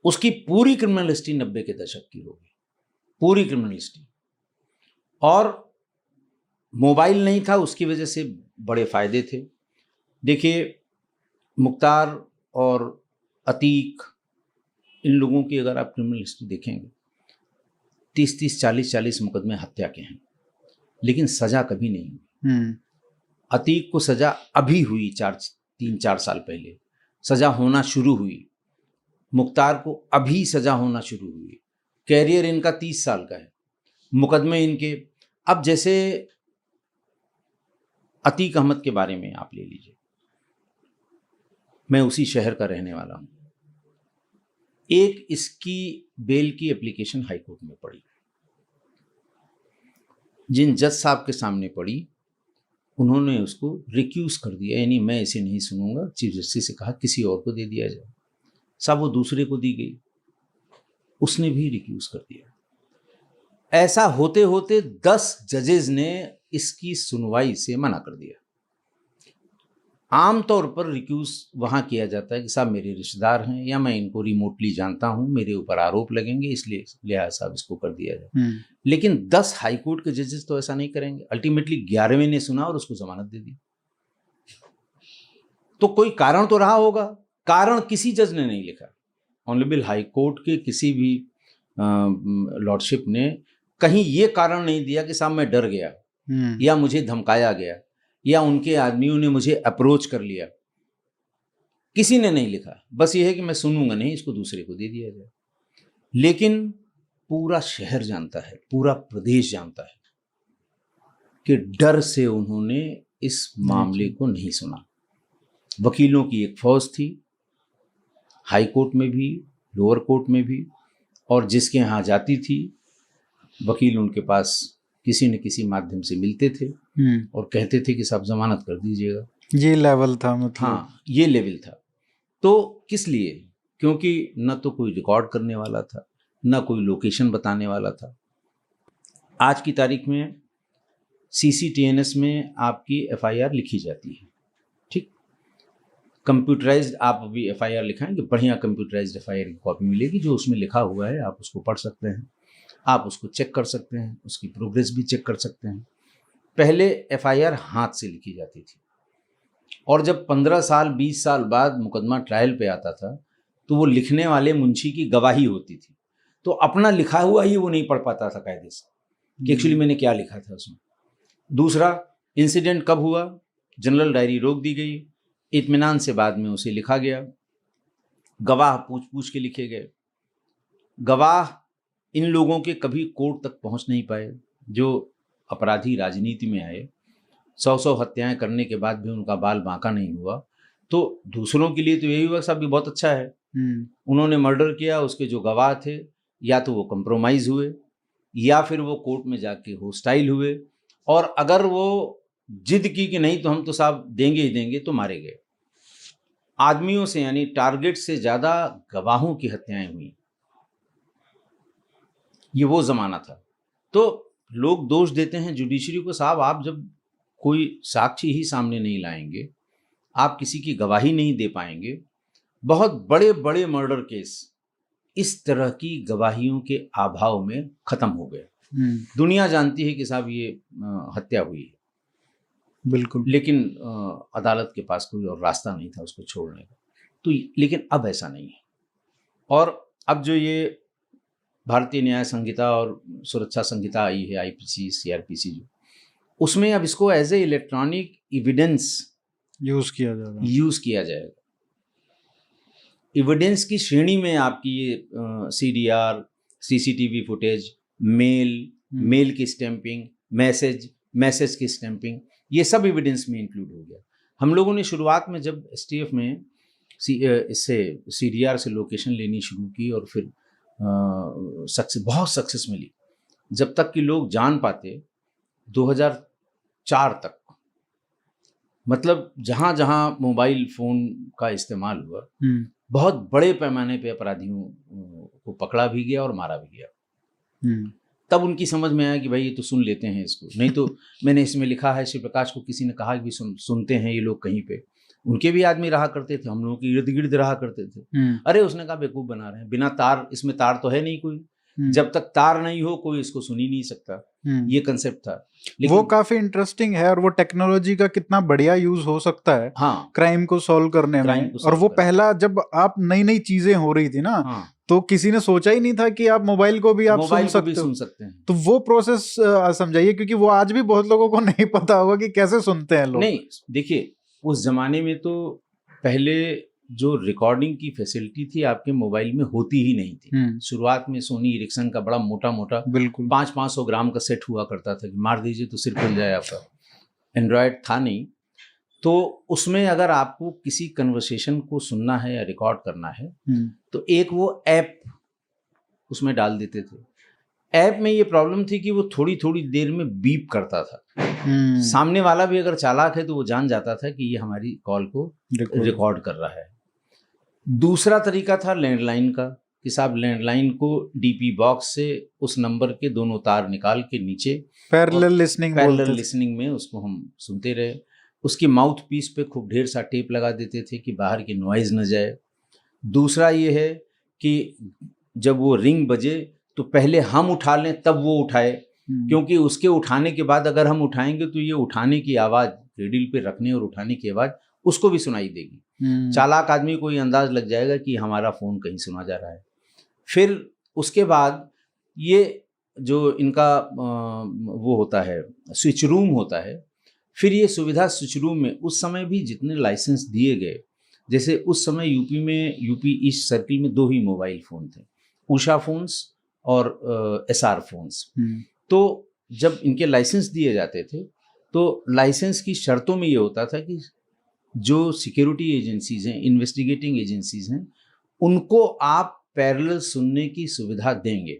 उसकी पूरी क्रिमिनल हिस्ट्री 90 के दशक की होगी, पूरी क्रिमिनल हिस्ट्री। और मोबाइल नहीं था, उसकी वजह से बड़े फायदे थे। देखिए, मुख्तार और अतीक, इन लोगों की अगर आप क्रिमिनल हिस्ट्री देखेंगे, 30-30, 40-40 मुकदमे हत्या के हैं, लेकिन सजा कभी नहीं हुई। अतीक को सजा अभी हुई, 3-4 साल पहले सजा होना शुरू हुई। मुख्तार को अभी सजा होना शुरू हुई। कैरियर इनका 30 साल का है, मुकदमे इनके। अब जैसे अतीक अहमद के बारे में आप ले लीजिए, मैं उसी शहर का रहने वाला हूं। एक इसकी बेल की एप्लीकेशन हाईकोर्ट में पड़ी, जिन जज साहब के सामने पड़ी, उन्होंने उसको रिक्यूज कर दिया, यानी मैं इसे नहीं सुनूंगा। चीफ जस्टिस से कहा किसी और को दे दिया जाए। साहब वो दूसरे को दी गई, उसने भी रिक्यूज कर दिया। ऐसा होते होते 10 जजेस ने इसकी सुनवाई से मना कर दिया। आमतौर पर रिक्यूज वहां किया जाता है कि साहब मेरे रिश्तेदार हैं या मैं इनको रिमोटली जानता हूं, मेरे ऊपर आरोप लगेंगे, इसलिए लिहाजा साहब इसको कर दिया जाए। लेकिन 10 हाईकोर्ट के जजेस तो ऐसा नहीं करेंगे। अल्टीमेटली 11वें ने सुना और उसको जमानत दे दी। तो कोई कारण तो रहा होगा। कारण किसी जज ने नहीं लिखा। ऑनरेबल हाईकोर्ट के किसी भी लॉर्डशिप ने कहीं ये कारण नहीं दिया कि साहब मैं डर गया या मुझे धमकाया गया या उनके आदमियों ने मुझे अप्रोच कर लिया। किसी ने नहीं लिखा। बस ये है कि मैं सुनूंगा नहीं, इसको दूसरे को दे दिया जाए। लेकिन पूरा शहर जानता है, पूरा प्रदेश जानता है कि डर से उन्होंने इस मामले को नहीं सुना। वकीलों की एक फौज थी, हाई कोर्ट में भी, लोअर कोर्ट में भी, और जिसके यहाँ जाती थी वकील उनके पास किसी न किसी माध्यम से मिलते थे और कहते थे कि साहब जमानत कर दीजिएगा। ये लेवल था, मतलब हाँ, ये लेवल था। तो किस लिए? क्योंकि न तो कोई रिकॉर्ड करने वाला था, न कोई लोकेशन बताने वाला था। आज की तारीख में CCTNS में आपकी FIR लिखी जाती है, ठीक, कंप्यूटराइज्ड। आप अभी FIR लिखाएंगे, बढ़िया कंप्यूटराइज्ड FIR की कॉपी मिलेगी, जो उसमें लिखा हुआ है आप उसको पढ़ सकते हैं, आप उसको चेक कर सकते हैं, उसकी प्रोग्रेस भी चेक कर सकते हैं। पहले FIR हाथ से लिखी जाती थी, और जब 15 साल 20 साल बाद मुकदमा ट्रायल पे आता था तो वो लिखने वाले मुंशी की गवाही होती थी। तो अपना लिखा हुआ ही वो नहीं पढ़ पाता था कायदे से कि एक्चुअली मैंने क्या लिखा था उसमें। दूसरा, इंसिडेंट कब हुआ, जनरल डायरी रोक दी गई, इत्मीनान से बाद में उसे लिखा गया, गवाह पूछ पूछ के लिखे गए। गवाह इन लोगों के कभी कोर्ट तक पहुंच नहीं पाए। जो अपराधी राजनीति में आए, 100 हत्याएं करने के बाद भी उनका बाल बांका नहीं हुआ। तो दूसरों के लिए तो यही हुआ साहब भी बहुत अच्छा है, उन्होंने मर्डर किया, उसके जो गवाह थे या तो वो कंप्रोमाइज हुए या फिर वो कोर्ट में जाके होस्टाइल हुए, और अगर वो जिद की कि नहीं तो हम तो साहब देंगे ही देंगे, तो मारे गए। आदमियों से, यानी टारगेट से ज्यादा गवाहों की हत्याएं हुई। ये वो जमाना था। तो लोग दोष देते हैं जुडिशरी को, साहब आप जब कोई साक्षी ही सामने नहीं लाएंगे, आप किसी की गवाही नहीं दे पाएंगे। बहुत बड़े बड़े मर्डर केस इस तरह की गवाहियों के अभाव में खत्म हो गए। दुनिया जानती है कि साहब ये हत्या हुई है, बिल्कुल, लेकिन अदालत के पास कोई और रास्ता नहीं था उसको छोड़ने का। तो लेकिन अब ऐसा नहीं है। और अब जो ये भारतीय न्याय संहिता और सुरक्षा संहिता आई है, IPC CRPC, जो उसमें अब इसको as a electronic evidence use किया जाएगा। एविडेंस की श्रेणी में आपकी ये CDR, CCTV फुटेज, मेल की स्टैंपिंग, मैसेज की स्टैंपिंग, ये सब एविडेंस में इंक्लूड हो गया। हम लोगों ने शुरुआत में जब STF में इससे CDR से लोकेशन लेनी शुरू की और फिर बहुत सक्सेस मिली। जब तक कि लोग जान पाते 2004 तक, मतलब जहाँ जहाँ मोबाइल फ़ोन का इस्तेमाल हुआ, बहुत बड़े पैमाने पे अपराधियों को पकड़ा भी गया और मारा भी गया। तब उनकी समझ में आया कि भाई ये तो सुन लेते हैं इसको, नहीं तो मैंने इसमें लिखा है शिव प्रकाश को किसी ने कहा कि सुनते हैं ये लोग कहीं पे। उनके भी आदमी रहा करते थे, हम लोगों के इर्द गिर्द रहा करते थे। अरे उसने कहा बेवकूफ़ बना रहे हैं, बिना तार, इसमें तार तो है नहीं कोई, जब तक तार नहीं हो कोई इसको सुन ही नहीं सकता, ये कंसेप्ट था। लेकिन वो काफी इंटरेस्टिंग है और वो टेक्नोलॉजी का कितना बढ़िया यूज हो सकता है हाँ क्राइम को सॉल्व करने में। और वो पहला जब आप नई नई चीजें हो रही थी ना, हाँ, तो किसी ने सोचा ही नहीं था कि आप मोबाइल को भी आप सुन सकते हैं। तो वो प्रोसेस समझाइए, क्योंकि वो आज भी बहुत लोगों को नहीं पता होगा कि कैसे सुनते हैं लोग। नहीं देखिए, उस जमाने में तो पहले जो रिकॉर्डिंग की फैसिलिटी थी आपके मोबाइल में होती ही नहीं थी। शुरुआत में सोनी इरिक्सन का बड़ा मोटा मोटा बिल्कुल 500 ग्राम का सेट हुआ करता था कि मार दीजिए तो सिर खुल जाए आपका। एंड्रॉयड था नहीं, तो उसमें अगर आपको किसी कन्वर्सेशन को सुनना है या रिकॉर्ड करना है तो एक वो ऐप उसमें डाल देते थे। ऐप में ये प्रॉब्लम थी कि वो थोड़ी थोड़ी देर में बीप करता था। सामने वाला भी अगर चालाक है तो वो जान जाता था कि ये हमारी कॉल को रिकॉर्ड कर रहा है। दूसरा तरीका था लैंडलाइन का, कि साहब लैंडलाइन को डीपी बॉक्स से उस नंबर के दोनों तार निकाल के नीचे पैरेलल लिसनिंग में उसको हम सुनते रहे। उसकी माउथ पीस पे खूब ढेर सा टेप लगा देते थे कि बाहर की नॉइज़ न जाए। दूसरा ये है कि जब वो रिंग बजे तो पहले हम उठा लें तब वो उठाए, क्योंकि उसके उठाने के बाद अगर हम उठाएंगे तो ये उठाने की आवाज़, रेडिल पे रखने और उठाने की आवाज़ उसको भी सुनाई देगी। चालाक आदमी को ये अंदाज लग जाएगा कि हमारा फ़ोन कहीं सुना जा रहा है। फिर उसके बाद ये जो इनका वो होता है स्विच रूम होता है, फिर ये सुविधा स्विच रूम में उस समय भी जितने लाइसेंस दिए गए, जैसे उस समय यूपी ईस्ट सर्किल में 2 ही मोबाइल फ़ोन थे, उषा फ़ोन्स और एसआर फ़ोन्स। तो जब इनके लाइसेंस दिए जाते थे तो लाइसेंस की शर्तों में ये होता था कि जो सिक्योरिटी एजेंसीज़ हैं, इन्वेस्टिगेटिंग एजेंसीज़ हैं, उनको आप पैरेलल सुनने की सुविधा देंगे।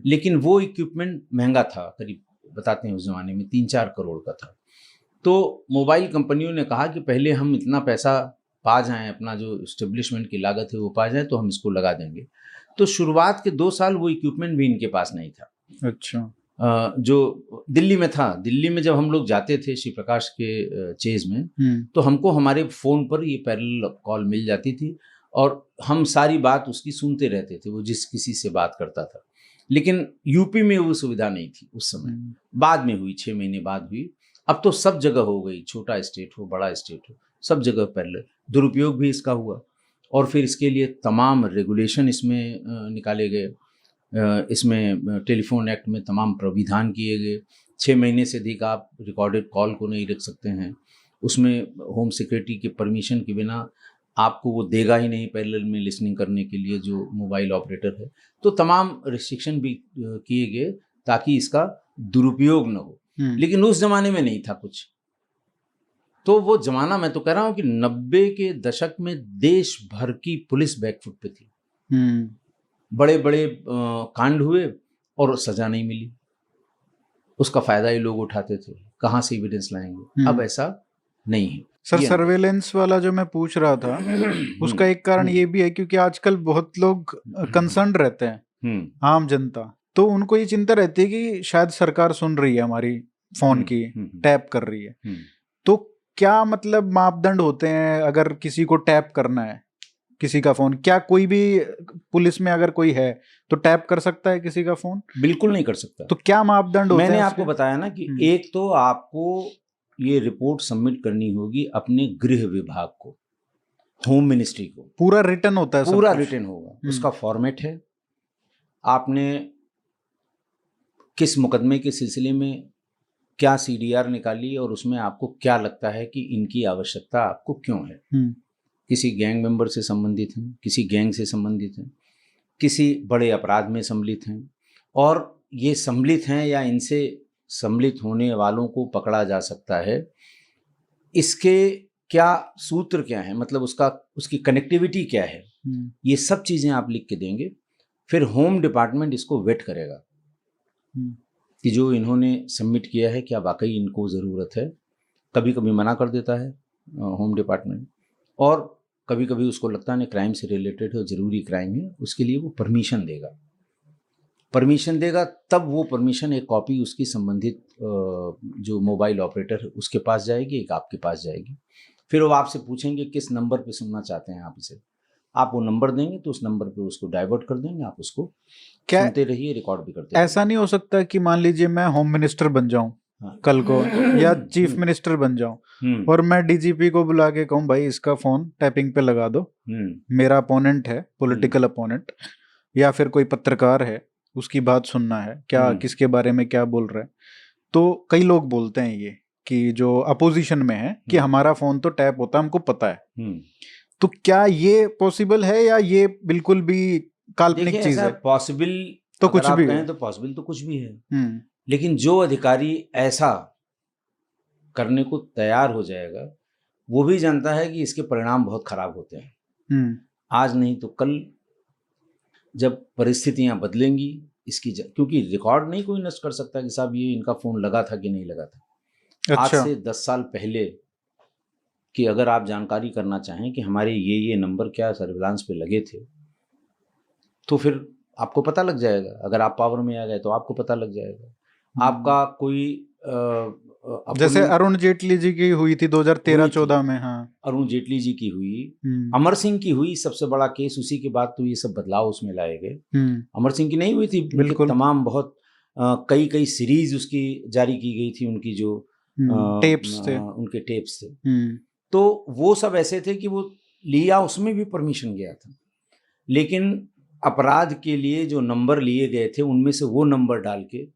लेकिन वो इक्विपमेंट महंगा था, करीब बताते हैं उस ज़माने में 3-4 करोड़ का था। तो मोबाइल कंपनियों ने कहा कि पहले हम इतना पैसा पा जाएं, अपना जो इस्टेब्लिशमेंट की लागत है वो पा जाएं तो हम इसको लगा देंगे। तो शुरुआत के 2 साल वो इक्विपमेंट भी इनके पास नहीं था। अच्छा। जो दिल्ली में था, दिल्ली में जब हम लोग जाते थे शिव प्रकाश के चेज में, तो हमको हमारे फ़ोन पर ये पैरेलल कॉल मिल जाती थी और हम सारी बात उसकी सुनते रहते थे, वो जिस किसी से बात करता था। लेकिन यूपी में वो सुविधा नहीं थी उस समय, बाद में हुई, 6 महीने बाद हुई। अब तो सब जगह हो गई, छोटा स्टेट हो बड़ा स्टेट हो, सब जगह पैरेलल। दुरुपयोग भी इसका हुआ और फिर इसके लिए तमाम रेगुलेशन इसमें निकाले गए। इसमें टेलीफोन एक्ट में तमाम प्राविधान किए गए। 6 महीने से अधिक आप रिकॉर्डेड कॉल को नहीं रख सकते हैं। उसमें होम सिक्योरिटी के परमिशन के बिना आपको वो देगा ही नहीं पैरेलल में लिसनिंग करने के लिए जो मोबाइल ऑपरेटर है। तो तमाम रिस्ट्रिक्शन भी किए गए ताकि इसका दुरुपयोग न हो। लेकिन उस जमाने में नहीं था कुछ। तो वो जमाना, मैं तो कह रहा हूँ कि 90 के दशक में देश भर की पुलिस बैकफुट पे थी। बड़े बड़े कांड हुए और सजा नहीं मिली। उसका फायदा ही लोग उठाते थे, कहाँ से एविडेंस लाएंगे। अब ऐसा नहीं है। सर सर्वेलेंस वाला जो मैं पूछ रहा था उसका एक कारण ये भी है क्योंकि आजकल बहुत लोग कंसर्न रहते हैं, आम जनता, तो उनको ये चिंता रहती है कि शायद सरकार सुन रही है हमारी फोन की, टैप कर रही है। तो क्या मतलब मापदंड होते हैं अगर किसी को टैप करना है किसी का फोन? क्या कोई भी पुलिस में अगर कोई है तो टैप कर सकता है किसी का फोन? बिल्कुल नहीं कर सकता। तो क्या मापदंड होते हैं? मैंने आपको बताया ना कि एक तो आपको ये रिपोर्ट सबमिट करनी होगी अपने गृह विभाग को, होम मिनिस्ट्री को। पूरा रिटर्न होता है? पूरा रिटर्न होगा, उसका फॉर्मेट है, आपने किस मुकदमे के सिलसिले में क्या CDR निकाली और उसमें आपको क्या लगता है कि इनकी आवश्यकता आपको क्यों है। किसी गैंग मेंबर से संबंधित हैं, किसी गैंग से संबंधित हैं, किसी बड़े अपराध में सम्मिलित हैं, और ये सम्मिलित हैं या इनसे सम्मिलित होने वालों को पकड़ा जा सकता है, इसके क्या सूत्र क्या है, मतलब उसकी कनेक्टिविटी क्या है, ये सब चीज़ें आप लिख के देंगे। फिर होम डिपार्टमेंट इसको वेट करेगा कि जो इन्होंने सबमिट किया है क्या वाकई इनको ज़रूरत है। कभी कभी मना कर देता है होम डिपार्टमेंट, और कभी कभी उसको लगता है क्राइम से रिलेटेड है, ज़रूरी क्राइम है, उसके लिए वो परमिशन देगा। तब वो परमिशन एक कॉपी उसकी संबंधित जो मोबाइल ऑपरेटर है उसके पास जाएगी, एक आपके पास जाएगी। फिर वो आपसे पूछेंगे किस नंबर पे सुनना चाहते हैं आप इसे। आप वो नंबर देंगे तो उस नंबर पे उसको डाइवर्ट कर देंगे, आप उसको क्या सुनते रहिए, रिकॉर्ड भी करते रहिए। ऐसा नहीं हो सकता कि मान लीजिए मैं होम मिनिस्टर बन जाऊं कल को, या चीफ मिनिस्टर बन जाऊं, और मैं डीजीपी को बुला के कहूं भाई इसका फोन टैपिंग पे लगा दो, मेरा अपोनेंट है, पॉलिटिकल अपोनेंट, या फिर कोई पत्रकार है, उसकी बात सुनना है, क्या किसके बारे में क्या बोल रहा है। तो कई लोग बोलते हैं ये कि जो अपोजिशन में है कि हमारा फोन तो टैप होता है, हमको पता है। तो क्या ये पॉसिबल है या ये बिल्कुल भी काल्पनिक चीज है? पॉसिबल तो कुछ भी कहें तो पॉसिबल तो कुछ भी है, लेकिन जो अधिकारी ऐसा करने को तैयार हो जाएगा वो भी जानता है कि इसके परिणाम बहुत खराब होते हैं। आज नहीं तो कल जब परिस्थितियां बदलेंगी क्योंकि रिकॉर्ड नहीं कोई नष्ट कर सकता कि साहब ये इनका फोन लगा था कि नहीं लगा था। अच्छा। आज से 10 साल पहले कि अगर आप जानकारी करना चाहें कि हमारे ये नंबर क्या सर्विलांस पे लगे थे, तो फिर आपको पता लग जाएगा। अगर आप पावर में आ गए तो आपको पता लग जाएगा। आपका कोई जैसे अरुण जेटली जी की हुई थी 2013-14 में। हाँ, अरुण जेटली जी की हुई, अमर सिंह की हुई, सबसे बड़ा केस उसी के बाद तो ये सब बदलाव उसमें लाए गए। अमर सिंह की नहीं हुई थी, बिल्कुल तमाम बहुत कई सीरीज उसकी जारी की गई थी, उनकी जो टेप्स थे, उनके टेप्स थे। तो वो सब ऐसे थे कि वो लिया, उसमें भी परमिशन गया था, लेकिन अपराध के लिए जो नंबर लिए गए थे उनमें से वो नंबर डाल के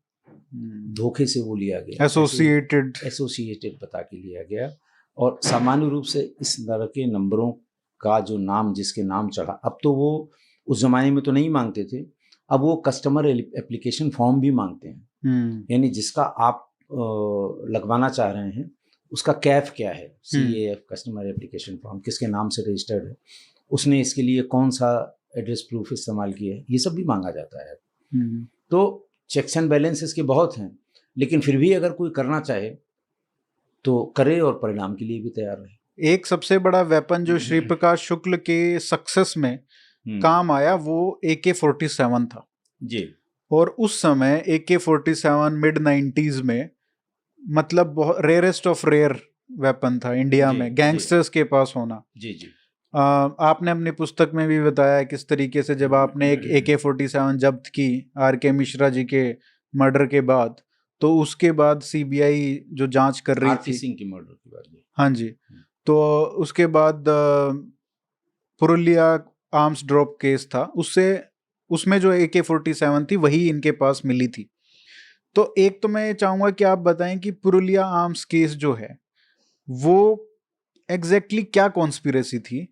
धोखे से वो लिया गया, एसोसिएटेड बता के लिया गया। और सामान्य रूप से इस तरह के नंबरों का जो नाम जिसके नाम चढ़ा, अब तो वो उस जमाने में तो नहीं मांगते थे, अब वो कस्टमर एप्लीकेशन फॉर्म भी मांगते हैं। यानी जिसका आप लगवाना चाह रहे हैं उसका कैफ क्या है, CAF कस्टमर एप्लीकेशन फॉर्म, किसके नाम से रजिस्टर्ड है, उसने इसके लिए कौन सा एड्रेस प्रूफ इस्तेमाल किया है, ये सब भी मांगा जाता है। तो चेक्स एंड बैलेंसेस के बहुत हैं, लेकिन फिर भी अगर कोई करना चाहे तो करे और परिणाम के लिए भी तैयार रहे। एक सबसे बड़ा वेपन जो श्री प्रकाश शुक्ल के सक्सेस में काम आया वो AK-47 था जी। और उस समय AK-47 मिड 90s में मतलब बहुत रेयरेस्ट ऑफ रेयर वेपन था इंडिया में गैंगस्टर्स के पास होना। जी। आपने अपनी पुस्तक में भी बताया किस तरीके से जब आपने एक AK-47 जब्त की RK मिश्रा जी के मर्डर के बाद, तो उसके बाद CBI जो जांच कर रही थी, सिंह के मर्डर के बाद, हाँ जी, तो उसके बाद पुरुलिया आर्म्स ड्रॉप केस था, उसमें जो AK-47 थी वही इनके पास मिली थी। तो एक तो मैं चाहूंगा कि आप बताएं कि पुरुलिया आर्म्स केस जो है वो एग्जैक्टली क्या कॉन्स्पिरेसी थी,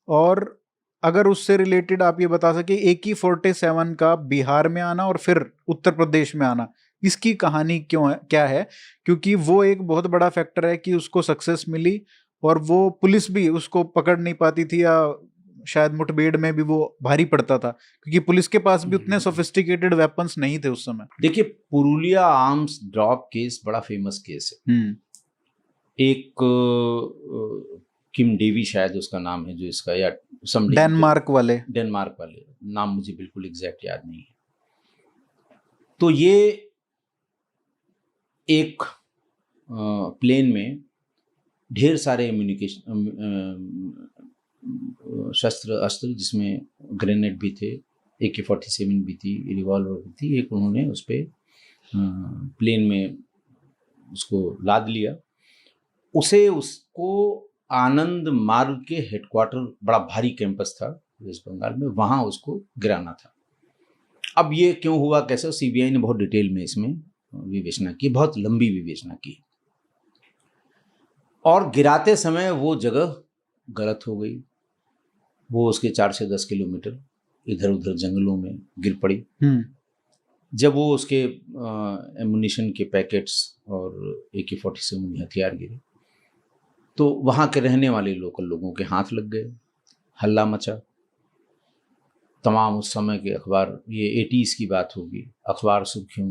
और अगर उससे रिलेटेड आप ये बता सके AK-47 का बिहार में आना और फिर उत्तर प्रदेश में आना, इसकी कहानी क्यों है, क्या है? क्योंकि वो एक बहुत बड़ा फैक्टर है कि उसको सक्सेस मिली और वो पुलिस भी उसको पकड़ नहीं पाती थी, या शायद मुठभेड़ में भी वो भारी पड़ता था क्योंकि पुलिस के पास भी उतने सोफिस्टिकेटेड वेपन्स नहीं थे उस समय। देखिए, पुरुलिया आर्म्स ड्रॉप केस बड़ा फेमस केस है। एक किम डेवी शायद उसका नाम है, जो इसका, या डेनमार्क वाले नाम मुझे बिल्कुल एग्जैक्ट याद नहीं है। तो ये एक प्लेन में ढेर सारे शस्त्र अस्त्र, जिसमें ग्रेनेड भी थे, AK-47 भी थी, रिवॉल्वर भी थी, एक उन्होंने उस पर प्लेन में उसको लाद लिया। उसको आनंद मार्ग के हेडक्वार्टर, बड़ा भारी कैंपस था वेस्ट बंगाल में, वहाँ उसको गिराना था। अब ये क्यों हुआ, कैसे, CBI ने बहुत डिटेल में इसमें विवेचना की, बहुत लंबी विवेचना की, और गिराते समय वो जगह गलत हो गई। वो उसके 4 से 10 किलोमीटर इधर उधर जंगलों में गिर पड़ी। जब वो उसके एमुनिशन के पैकेट्स और AK-47 हथियार गिरे तो वहाँ के रहने वाले लोकल लोगों के हाथ लग गए, हल्ला मचा। तमाम उस समय के अखबार, ये 80s की बात होगी, अखबार सुर्खियों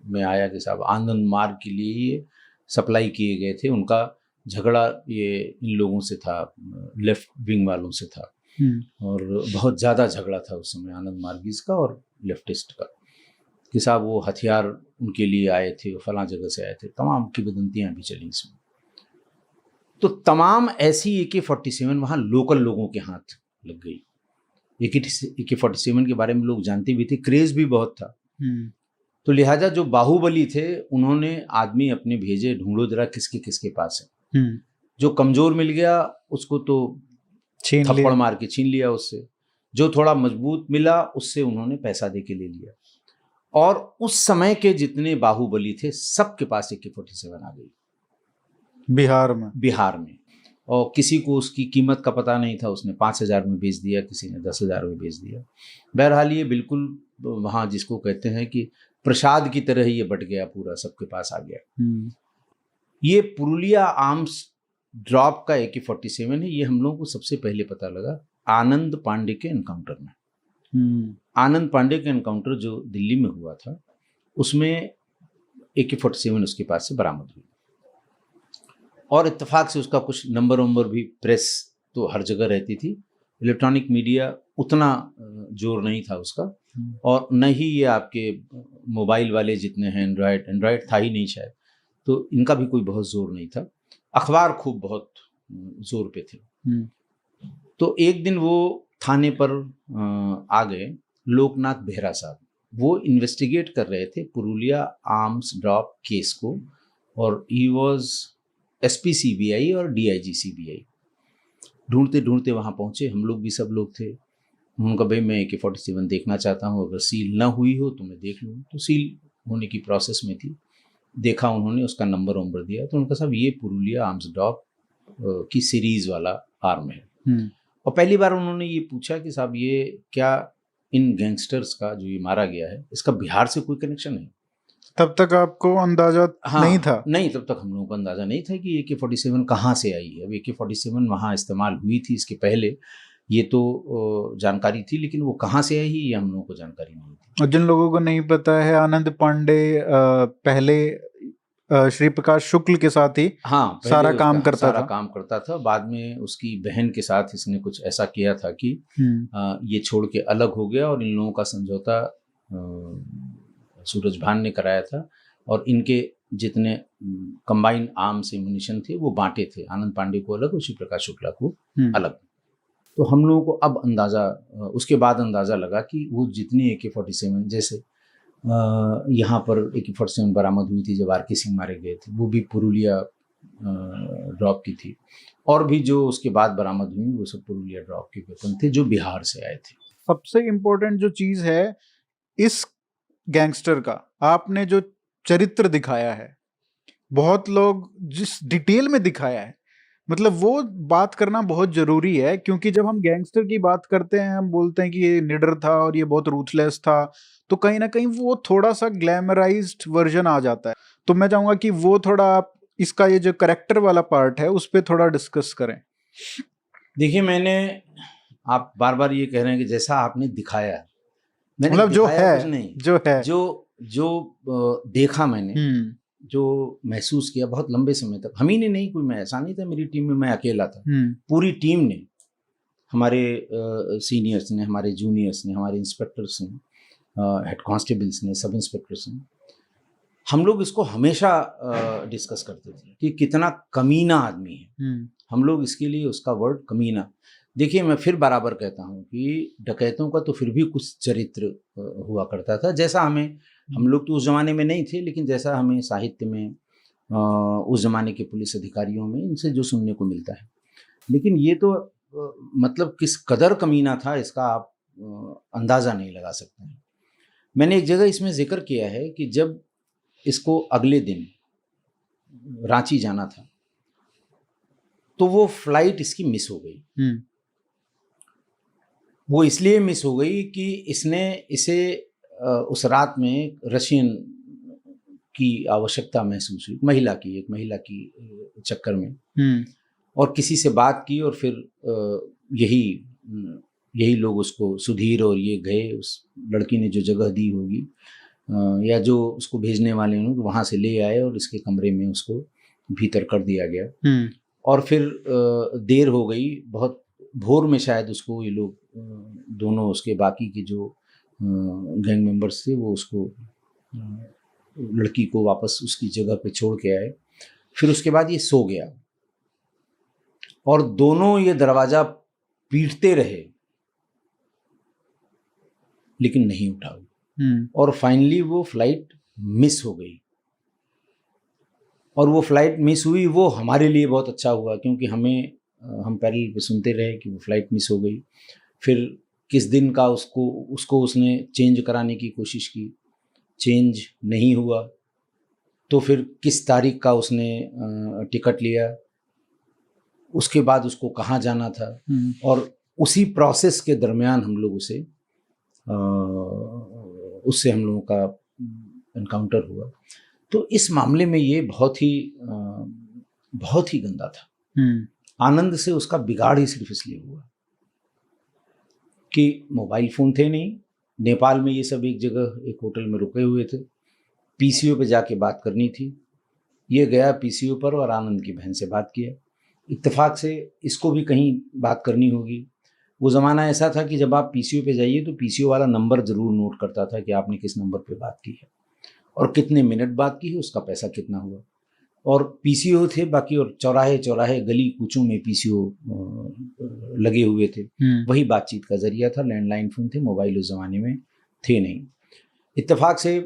में आया कि साहब आनंद मार्ग के लिए ये सप्लाई किए गए थे। उनका झगड़ा ये इन लोगों से था, लेफ्ट विंग वालों से था, और बहुत ज़्यादा झगड़ा था उस समय आनंद मार्गीज का और लेफ्टिस्ट का, कि साहब वो हथियार उनके लिए आए थे, फलां जगह से आए थे, तमाम किंवदंतियाँ भी चली इसमें। तो तमाम ऐसी AK-47 वहाँ लोकल लोगों के हाथ लग गई। AK-47 के बारे में लोग जानते भी थे, क्रेज भी बहुत था। तो लिहाजा जो बाहुबली थे उन्होंने आदमी अपने भेजे, ढूंढो जरा किसके किसके पास है। जो कमजोर मिल गया उसको तो थप्पड़ मार के छीन लिया उससे, जो थोड़ा मजबूत मिला उससे उन्होंने पैसा दे के ले लिया। और उस समय के जितने बाहुबली थे सबके पास AK-47 आ गई बिहार में। और किसी को उसकी कीमत का पता नहीं था, उसने 5,000 में बेच दिया, किसी ने 10,000 में बेच दिया। बहरहाल ये बिल्कुल वहाँ जिसको कहते हैं कि प्रसाद की तरह ये बट गया, पूरा सबके पास आ गया। ये पुरुलिया आर्म्स ड्रॉप का AK-47 है। ये हम लोगों को सबसे पहले पता लगा आनंद पांडे के एनकाउंटर में। आनंद पांडे का एनकाउंटर जो दिल्ली में हुआ था उसमें AK-47 उसके पास से बरामद हुई, और इत्तेफाक से उसका कुछ नंबर भी, प्रेस तो हर जगह रहती थी, इलेक्ट्रॉनिक मीडिया उतना जोर नहीं था उसका, और न ही ये आपके मोबाइल वाले जितने हैं, एंड्रॉयड था ही नहीं शायद, तो इनका भी कोई बहुत जोर नहीं था। अखबार खूब बहुत जोर पे थे। तो एक दिन वो थाने पर आ गए लोकनाथ बेहरा साहब, वो इन्वेस्टिगेट कर रहे थे पुरुलिया आर्म्स ड्रॉप केस को, और ही वॉज SP CBI और DIG CBI। ढूंढते ढूंढते वहाँ पहुँचे, हम लोग भी, सब लोग थे। उन्होंने कहा भाई मैं AK-47 देखना चाहता हूँ, अगर सील ना हुई हो तो मैं देख लूँ। तो सील होने की प्रोसेस में थी, देखा उन्होंने, उसका नंबर दिया, तो उनका साहब ये पुरुलिया आर्म्स ड्रॉप की सीरीज वाला आर्म है। और पहली बार उन्होंने ये पूछा कि साहब ये क्या इन गैंगस्टर्स का जो ये मारा गया है इसका बिहार से कोई कनेक्शन है? तब तक आपको अंदाजा नहीं था? नहीं, तब तक हम लोगों को अंदाजा नहीं था कि AK-47 कहाँ से आई है। अब AK-47 वहाँ इस्तेमाल हुई थी इसके पहले, ये तो जानकारी थी, लेकिन वो कहाँ से आई ये हम लोगों को जानकारी नहीं थी। और जिन लोगों को नहीं पता है, आनंद पांडे पहले श्री प्रकाश शुक्ल के साथ ही सारा काम करता था। बाद में उसकी बहन के साथ इसने कुछ ऐसा किया था कि ये छोड़ के अलग हो गया, और इन लोगों का समझौता सूरज भान ने कराया था, और इनके जितने कंबाइन आर्म्स एमुनिशन थे वो बांटे थे, आनंद पांडे को अलग और श्री प्रकाश शुक्ला को अलग। तो हम लोगों को अब अंदाज़ा, उसके बाद अंदाज़ा लगा कि वो जितनी AK-47, जैसे यहाँ पर AK-47 बरामद हुई थी जब RK सिंह मारे गए थे, वो भी पुरुलिया ड्रॉप की थी, और भी जो उसके बाद बरामद हुई वो सब पुरुलिया ड्रॉप के वेपन थे जो बिहार से आए थे। सबसे इम्पोर्टेंट जो चीज़ है इस गैंगस्टर का, आपने जो चरित्र दिखाया है, बहुत लोग जिस डिटेल में दिखाया है, मतलब वो बात करना बहुत जरूरी है, क्योंकि जब हम गैंगस्टर की बात करते हैं, हम बोलते हैं कि ये निडर था और ये बहुत रूथलेस था, तो कहीं ना कहीं वो थोड़ा सा ग्लैमराइज्ड वर्जन आ जाता है। तो मैं चाहूंगा कि वो थोड़ा आप इसका ये जो करेक्टर वाला पार्ट है उस पर थोड़ा डिस्कस करें। देखिए, मैंने, आप बार बार ये कह रहे हैं कि जैसा आपने दिखाया, मैंने मतलब जो है, कुछ नहीं, जो है, जो देखा मैंने, जो महसूस किया बहुत लंबे समय तक, हम ही ने नहीं, कोई मैं ऐसा नहीं था मेरी टीम में, मैं अकेला था, पूरी टीम ने, हमारे सीनियर्स ने, हमारे जूनियर्स ने, हमारे इंस्पेक्टर्स ने, हेड कांस्टेबल्स ने, सब इंस्पेक्टर्स ने, हम लोग इसको हमेशा डिस्कस करते थे कि कितना कमीना आदमी है। हम लोग इसके लिए उसका वर्ड कमीना, देखिए मैं फिर बराबर कहता हूँ कि डकैतों का तो फिर भी कुछ चरित्र हुआ करता था, जैसा हमें, हम लोग तो उस ज़माने में नहीं थे, लेकिन जैसा हमें साहित्य में, उस ज़माने के पुलिस अधिकारियों में, इनसे जो सुनने को मिलता है। लेकिन ये तो मतलब किस कदर कमीना था इसका आप अंदाज़ा नहीं लगा सकते हैं। मैंने एक जगह इसमें जिक्र किया है कि जब इसको अगले दिन रांची जाना था तो वो फ्लाइट इसकी मिस हो गई। वो इसलिए मिस हो गई कि इसने इसे उस रात में रशियन की आवश्यकता महसूस हुई, एक महिला की चक्कर में, और किसी से बात की, और फिर यही यही लोग उसको सुधीर और ये गए, उस लड़की ने जो जगह दी होगी या जो उसको भेजने वाले हैं वहाँ से ले आए और इसके कमरे में उसको भीतर कर दिया गया। और फिर देर हो गई, बहुत भोर में शायद उसको ये लोग दोनों उसके बाकी के जो गैंग मेंबर्स थे वो उसको लड़की को वापस उसकी जगह पे छोड़ के आए। फिर उसके बाद ये सो गया और दोनों ये दरवाज़ा पीटते रहे लेकिन नहीं उठा और फाइनली वो फ्लाइट मिस हो गई। और वो फ्लाइट मिस हुई, वो हमारे लिए बहुत अच्छा हुआ क्योंकि हम पहले पे सुनते रहे कि वो फ्लाइट मिस हो गई। फिर किस दिन का उसको उसने चेंज कराने की कोशिश की, चेंज नहीं हुआ। तो फिर किस तारीख का उसने टिकट लिया, उसके बाद उसको कहाँ जाना था, और उसी प्रोसेस के दरमियान हम लोग उससे हम लोगों का एनकाउंटर हुआ। तो इस मामले में ये बहुत ही गंदा था। आनंद से उसका बिगाड़ ही सिर्फ इसलिए हुआ कि मोबाइल फ़ोन थे नहीं, नेपाल में ये सब एक जगह एक होटल में रुके हुए थे, पीसीओ पे जाके बात करनी थी। ये गया पीसीओ पर और आनंद की बहन से बात किया। इत्तेफाक से इसको भी कहीं बात करनी होगी। वो ज़माना ऐसा था कि जब आप पीसीओ पे जाइए तो पीसीओ वाला नंबर ज़रूर नोट करता था कि आपने किस नंबर पे बात की है और कितने मिनट बात की है, उसका पैसा कितना हुआ। और पीसीओ थे बाकी, और चौराहे चौराहे गली कूचों में पीसीओ लगे हुए थे। वही बातचीत का जरिया था। लैंडलाइन फ़ोन थे, मोबाइल उस ज़माने में थे नहीं। इत्तेफाक से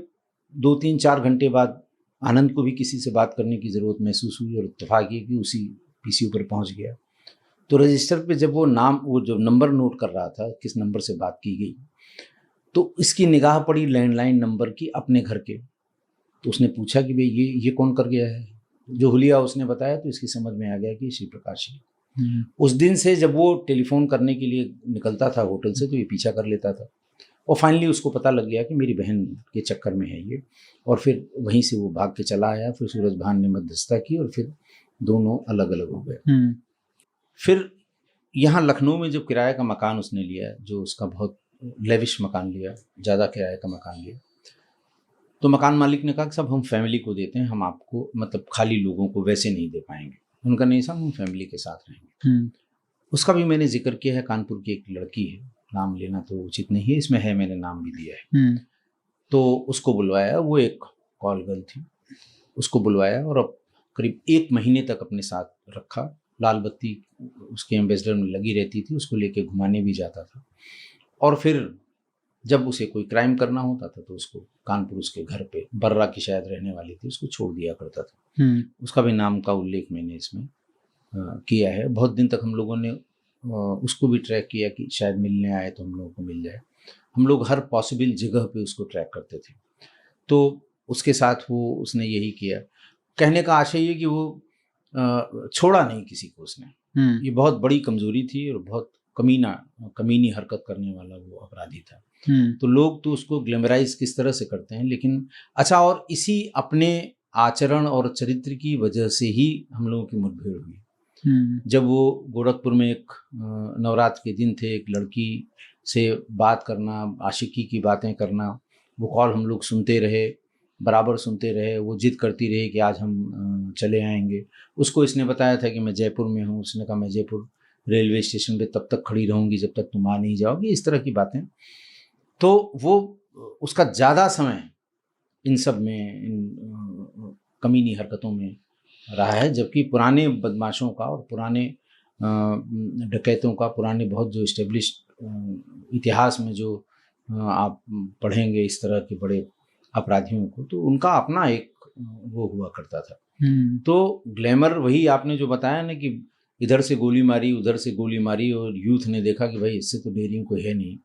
2-3-4 घंटे बाद आनंद को भी किसी से बात करने की ज़रूरत महसूस हुई और इत्तेफाक ये कि उसी पीसीओ पर पहुंच गया। तो रजिस्टर पे जब वो जो नंबर नोट कर रहा था किस नंबर से बात की गई, तो इसकी निगाह पड़ी लैंडलाइन नंबर की अपने घर के। तो उसने पूछा कि भाई ये कौन कर गया है। जो हुलिया उसने बताया तो इसकी समझ में आ गया कि श्री प्रकाश जी। उस दिन से जब वो टेलीफोन करने के लिए निकलता था होटल से तो ये पीछा कर लेता था और फाइनली उसको पता लग गया कि मेरी बहन के चक्कर में है ये, और फिर वहीं से वो भाग के चला आया। फिर सूरज भान ने मध्यस्थता की और फिर दोनों अलग अलग हो गए। फिर यहाँ लखनऊ में जो किराए का मकान उसने लिया, जो उसका बहुत लेविश मकान लिया, ज़्यादा किराए का मकान लिया, तो मकान मालिक ने कहा कि सब हम फैमिली को देते हैं, हम आपको मतलब खाली लोगों को वैसे नहीं दे पाएंगे। उनका नहीं, साहब हम फैमिली के साथ रहेंगे। उसका भी मैंने जिक्र किया है, कानपुर की एक लड़की है, नाम लेना तो उचित नहीं है, इसमें है मैंने नाम भी दिया है। तो उसको बुलवाया, वो एक कॉल गर्ल थी, उसको बुलवाया और अब करीब 1 महीने तक अपने साथ रखा। लाल बत्ती उसके एम्बेसडर में लगी रहती थी, उसको लेके घुमाने भी जाता था। और फिर जब उसे कोई क्राइम करना होता था तो उसको कानपुर उसके घर पे, बर्रा की शायद रहने वाली थी, उसको छोड़ दिया करता था। उसका भी नाम का उल्लेख मैंने इसमें किया है। बहुत दिन तक हम लोगों ने उसको भी ट्रैक किया कि शायद मिलने आए तो हम लोगों को मिल जाए। हम लोग हर पॉसिबल जगह पे उसको ट्रैक करते थे। तो उसके साथ उसने यही किया। कहने का आशय ये कि वो छोड़ा नहीं किसी को उसने। ये बहुत बड़ी कमजोरी थी और बहुत कमीनी हरकत करने वाला वो अपराधी था। तो लोग तो उसको ग्लैमराइज किस तरह से करते हैं, लेकिन अच्छा, और इसी अपने आचरण और चरित्र की वजह से ही हम लोगों की मुठभेड़ हुई। जब वो गोरखपुर में एक नवरात्र के दिन थे, एक लड़की से बात करना, आशिकी की बातें करना, वो कॉल हम लोग सुनते रहे, बराबर सुनते रहे। वो जिद करती रही कि आज हम चले आएंगे। उसको इसने बताया था कि मैं जयपुर में हूँ, उसने कहा मैं जयपुर रेलवे स्टेशन पे तब तक खड़ी रहूँगी जब तक तुम आ नहीं जाओगी, इस तरह की बातें। तो वो उसका ज़्यादा समय इन सब में, इन कमीनी हरकतों में रहा है, जबकि पुराने बदमाशों का और पुराने डकैतों का, पुराने बहुत जो इस्टेब्लिश्ड इतिहास में जो आप पढ़ेंगे इस तरह के बड़े अपराधियों को, तो उनका अपना एक वो हुआ करता था। तो ग्लैमर वही आपने जो बताया ना कि इधर से गोली मारी, उधर से गोली मारी, और यूथ ने देखा कि भाई इससे तो डेयरिंग कोई है नहीं,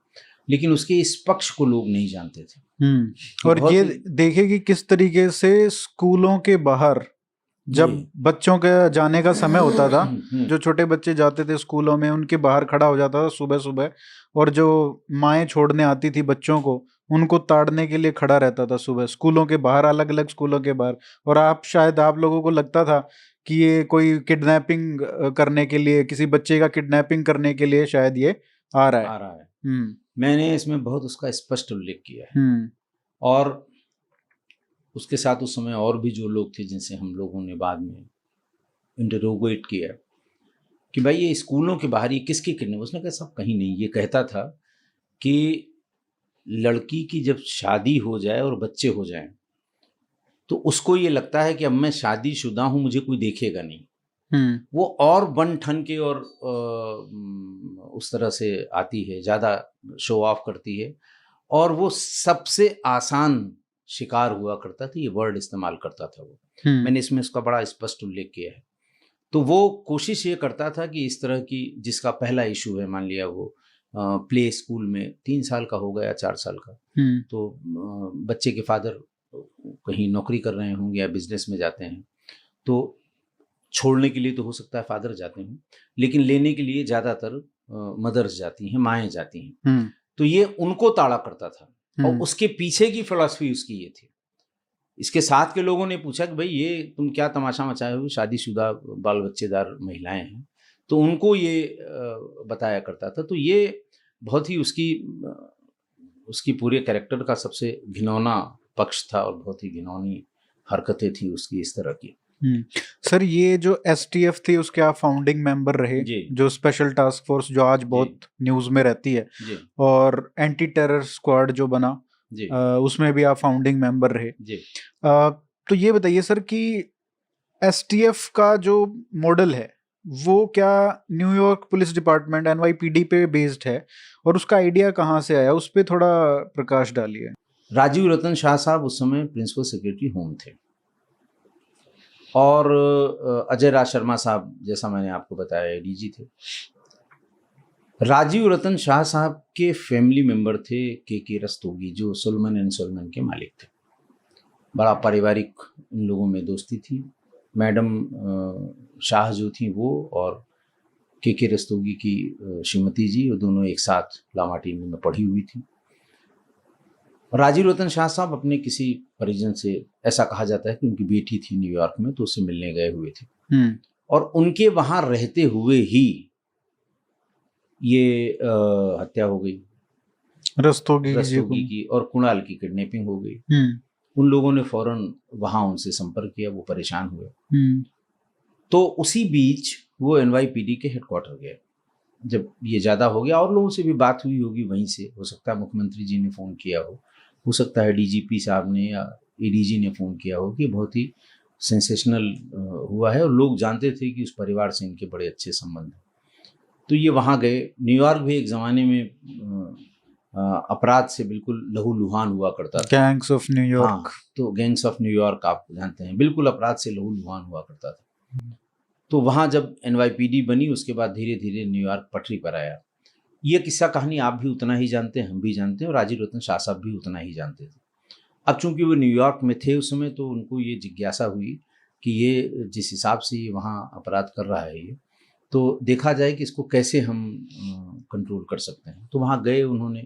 लेकिन उसके इस पक्ष को लोग नहीं जानते थे। और ये देखे कि किस तरीके से स्कूलों के बाहर जब बच्चों के जाने का समय होता था, जो छोटे बच्चे जाते थे स्कूलों में, उनके बाहर खड़ा हो जाता था सुबह सुबह, और जो माएँ छोड़ने आती थी बच्चों को, उनको ताड़ने के लिए खड़ा रहता था सुबह स्कूलों के बाहर, अलग अलग स्कूलों के बाहर। और आप लोगों को लगता था कि ये कोई किडनैपिंग करने के लिए, किसी बच्चे का किडनैपिंग करने के लिए शायद ये आ रहा है। आ रहा है। मैंने इसमें बहुत उसका स्पष्ट उल्लेख किया है। और उसके साथ उस समय और भी जो लोग थे जिनसे हम लोगों ने बाद में इंटरोगेट किया कि भाई ये स्कूलों के बाहर ये किसकी किडनैप, उसने कहा सब कहीं नहीं। ये कहता था कि लड़की की जब शादी हो जाए और बच्चे हो जाएं तो उसको ये लगता है कि अब मैं शादीशुदा हूँ, मुझे कोई देखेगा नहीं। वो और बन ठन के और उस तरह से आती है, ज़्यादा शो ऑफ करती है, और वो सबसे आसान शिकार हुआ करता था। ये वर्ड इस्तेमाल करता था वो। मैंने इसमें उसका बड़ा स्पष्ट उल्लेख किया है। तो वो कोशिश ये करता था कि इस तरह की, जिसका पहला इशू है, मान लिया वो प्ले स्कूल में 3 साल का होगा या 4 साल का, तो बच्चे के फादर कहीं नौकरी कर रहे होंगे या बिजनेस में जाते हैं, तो छोड़ने के लिए तो हो सकता है फादर जाते हैं, लेकिन लेने के लिए ज़्यादातर मदर्स जाती हैं, माएँ जाती हैं। तो ये उनको ताड़ा करता था, और उसके पीछे की फिलॉसफी उसकी ये थी। इसके साथ के लोगों ने पूछा कि भाई ये तुम क्या तमाशा मचाए हो, शादीशुदा बाल बच्चेदार महिलाएं हैं, तो उनको ये बताया करता था। तो ये बहुत ही उसकी पूरे कैरेक्टर का सबसे घिनौना पक्ष था, और बहुत ही घिनौनी हरकतें थी उसकी इस तरह की। सर, ये जो STF थी उसके आप फाउंडिंग मेंबर रहे, जो स्पेशल टास्क फोर्स जो आज बहुत न्यूज में रहती है, और एंटी टेरर स्क्वाड जो बना, उसमें भी आप फाउंडिंग मेंबर रहे। तो ये बताइए सर कि STF का जो मॉडल है वो क्या न्यूयॉर्क पुलिस डिपार्टमेंट NYPD पे बेस्ड है, और उसका आइडिया कहाँ से आया, उस पर थोड़ा प्रकाश डालिए। राजीव रतन शाह साहब उस समय प्रिंसिपल सेक्रेटरी होम थे, और अजय राज शर्मा साहब, जैसा मैंने आपको बताया, ADG थे। राजीव रतन शाह साहब के फैमिली मेंबर थे के रस्तोगी, जो सोलमन एंड सोलमन के मालिक थे। बड़ा पारिवारिक इन लोगों में दोस्ती थी। मैडम शाह जो थी वो, और के रस्तोगी की श्रीमती जी, वो दोनों एक साथ ला मार्टिनी में पढ़ी हुई थी। राजीव रतन शाह साहब अपने किसी परिजन से, ऐसा कहा जाता है कि उनकी बेटी थी न्यूयॉर्क में, तो उससे मिलने गए हुए थे, और उनके वहां रहते हुए ही ये हत्या हो गई, रस्तोगी की, और कुणाल की किडनैपिंग हो गई। उन लोगों ने फौरन वहां उनसे संपर्क किया, वो परेशान हुए। तो उसी बीच वो NYPD के हेडक्वार्टर गए। जब ये ज़्यादा हो गया, और लोगों से भी बात हुई होगी वहीं से, हो सकता है मुख्यमंत्री जी ने फ़ोन किया हो सकता है DGP साहब ने या ADG ने फ़ोन किया हो, कि बहुत ही सेंसेशनल हुआ है, और लोग जानते थे कि उस परिवार से इनके बड़े अच्छे संबंध हैं। तो ये वहाँ गए। न्यूयॉर्क भी एक ज़माने में अपराध से बिल्कुल लहूलुहान हुआ करता था। Gangs of New York. हाँ, तो गैंग्स ऑफ न्यूयॉर्क आप जानते हैं, बिल्कुल अपराध से लहूलुहान हुआ करता था। तो वहाँ जब NYPD बनी, उसके बाद धीरे धीरे न्यूयॉर्क पटरी पर आया। ये किस्सा कहानी आप भी उतना ही जानते हैं, हम भी जानते हैं, और राजीव रतन शाह साहब भी उतना ही जानते थे। अब चूंकि वो न्यूयॉर्क में थे उस समय, तो उनको ये जिज्ञासा हुई कि ये जिस हिसाब से ये वहाँ अपराध कर रहा है, ये तो देखा जाए कि इसको कैसे हम कंट्रोल कर सकते हैं। तो वहाँ गए, उन्होंने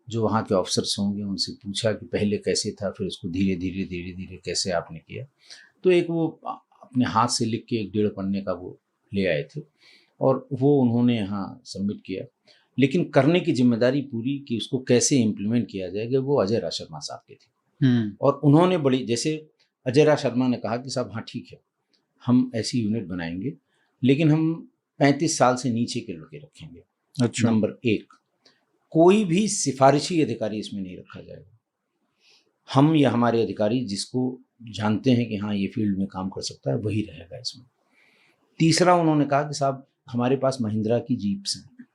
जो वहाँ के ऑफिसर्स होंगे उनसे पूछा कि पहले कैसे था, फिर उसको धीरे धीरे कैसे आपने किया। तो एक वो अपने हाथ से लिख के 1.5 पन्ने का वो ले आए थे, और वो उन्होंने यहाँ सबमिट किया। लेकिन करने की जिम्मेदारी पूरी कि उसको कैसे इम्प्लीमेंट किया जाएगा, वो अजय राज शर्मा साहब की थी। और उन्होंने बड़ी, जैसे अजय राज शर्मा ने कहा कि साहब हाँ ठीक है, हम ऐसी यूनिट बनाएंगे, लेकिन हम 35 साल से नीचे के लड़के रखेंगे। अच्छा। नंबर 1, कोई भी सिफारिशी अधिकारी इसमें नहीं रखा जाएगा। हम या हमारे अधिकारी जिसको जानते हैं कि हाँ ये फील्ड में काम कर सकता है, वही रहेगा इसमें। तीसरा, उन्होंने कहा कि साहब हमारे पास महिंद्रा की जीप्स हैं,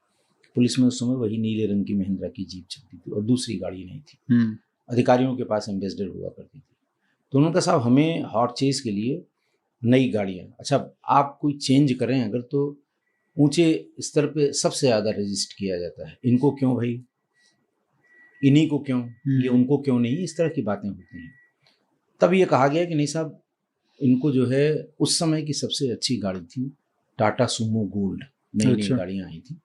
पुलिस में उस समय वही नीले रंग की महिंद्रा की जीप चलती थी, और दूसरी गाड़ी नहीं थी। अधिकारियों के पास एम्बेसडर हुआ करती थी। तो उन्होंने कहा साहब हमें हॉट चेज के लिए नई गाड़ियाँ, अच्छा आप कोई चेंज करें अगर, तो ऊंचे स्तर पे सबसे ज़्यादा रजिस्ट किया जाता है, इनको क्यों भाई, इन्हीं को क्यों, ये उनको क्यों नहीं, इस तरह की बातें होती हैं। तब ये कहा गया कि नहीं साहब, इनको जो है, उस समय की सबसे अच्छी गाड़ी थी टाटा सुमो गोल्ड, नई गाड़ियाँ आई थी,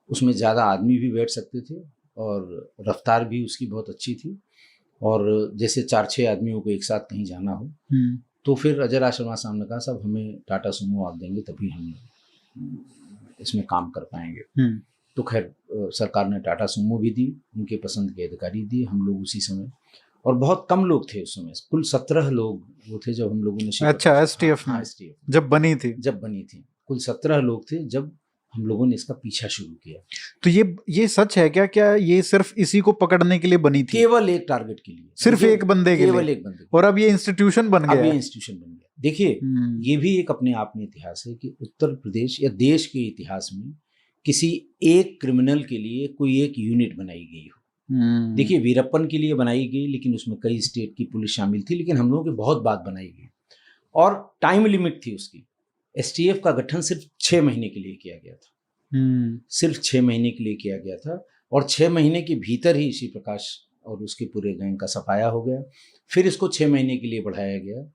उसमें ज़्यादा आदमी भी बैठ सकते थे, और रफ्तार भी उसकी बहुत अच्छी थी, और जैसे 4-6 आदमियों को एक साथ कहीं जाना हो, तो फिर अजय राज शर्मा साहब ने कहा साहब हमें टाटा सुमो आप देंगे, तभी हम इसमें काम कर पाएंगे। तो खैर सरकार ने टाटा सुमो भी दी, उनके पसंद के अधिकारी दिए, हम लोग उसी समय, और बहुत कम लोग थे उस समय, कुल 17 लोग वो थे जब हम लोगों ने अच्छा, एसटीएफ में STF जब बनी थी। जब बनी थी, कुल 17 लोग थे जब हम लोगों ने इसका पीछा शुरू किया। तो ये सच है क्या? क्या ये सिर्फ इसी को पकड़ने के लिए बनी थी? केवल एक टारगेट के लिए, सिर्फ एक बंदे के केवल लिए? एक बंदे, और अब ये इंस्टीट्यूशन बन गया अब ये है। इंस्टीट्यूशन बन गया। देखिए ये भी एक अपने आप में इतिहास है कि उत्तर प्रदेश या देश के इतिहास में किसी एक क्रिमिनल के लिए कोई एक यूनिट बनाई गई हो। देखिए वीरप्पन के लिए बनाई गई, लेकिन उसमें कई स्टेट की पुलिस शामिल थी, लेकिन हम लोगों की बहुत बात बनाई गई और टाइम लिमिट थी उसकी। STF का गठन सिर्फ 6 महीने के लिए किया गया था, सिर्फ 6 महीने के लिए किया गया था, और 6 महीने के भीतर ही श्री प्रकाश और उसके पूरे गैंग का सफाया हो गया। फिर इसको 6 महीने के लिए बढ़ाया गया,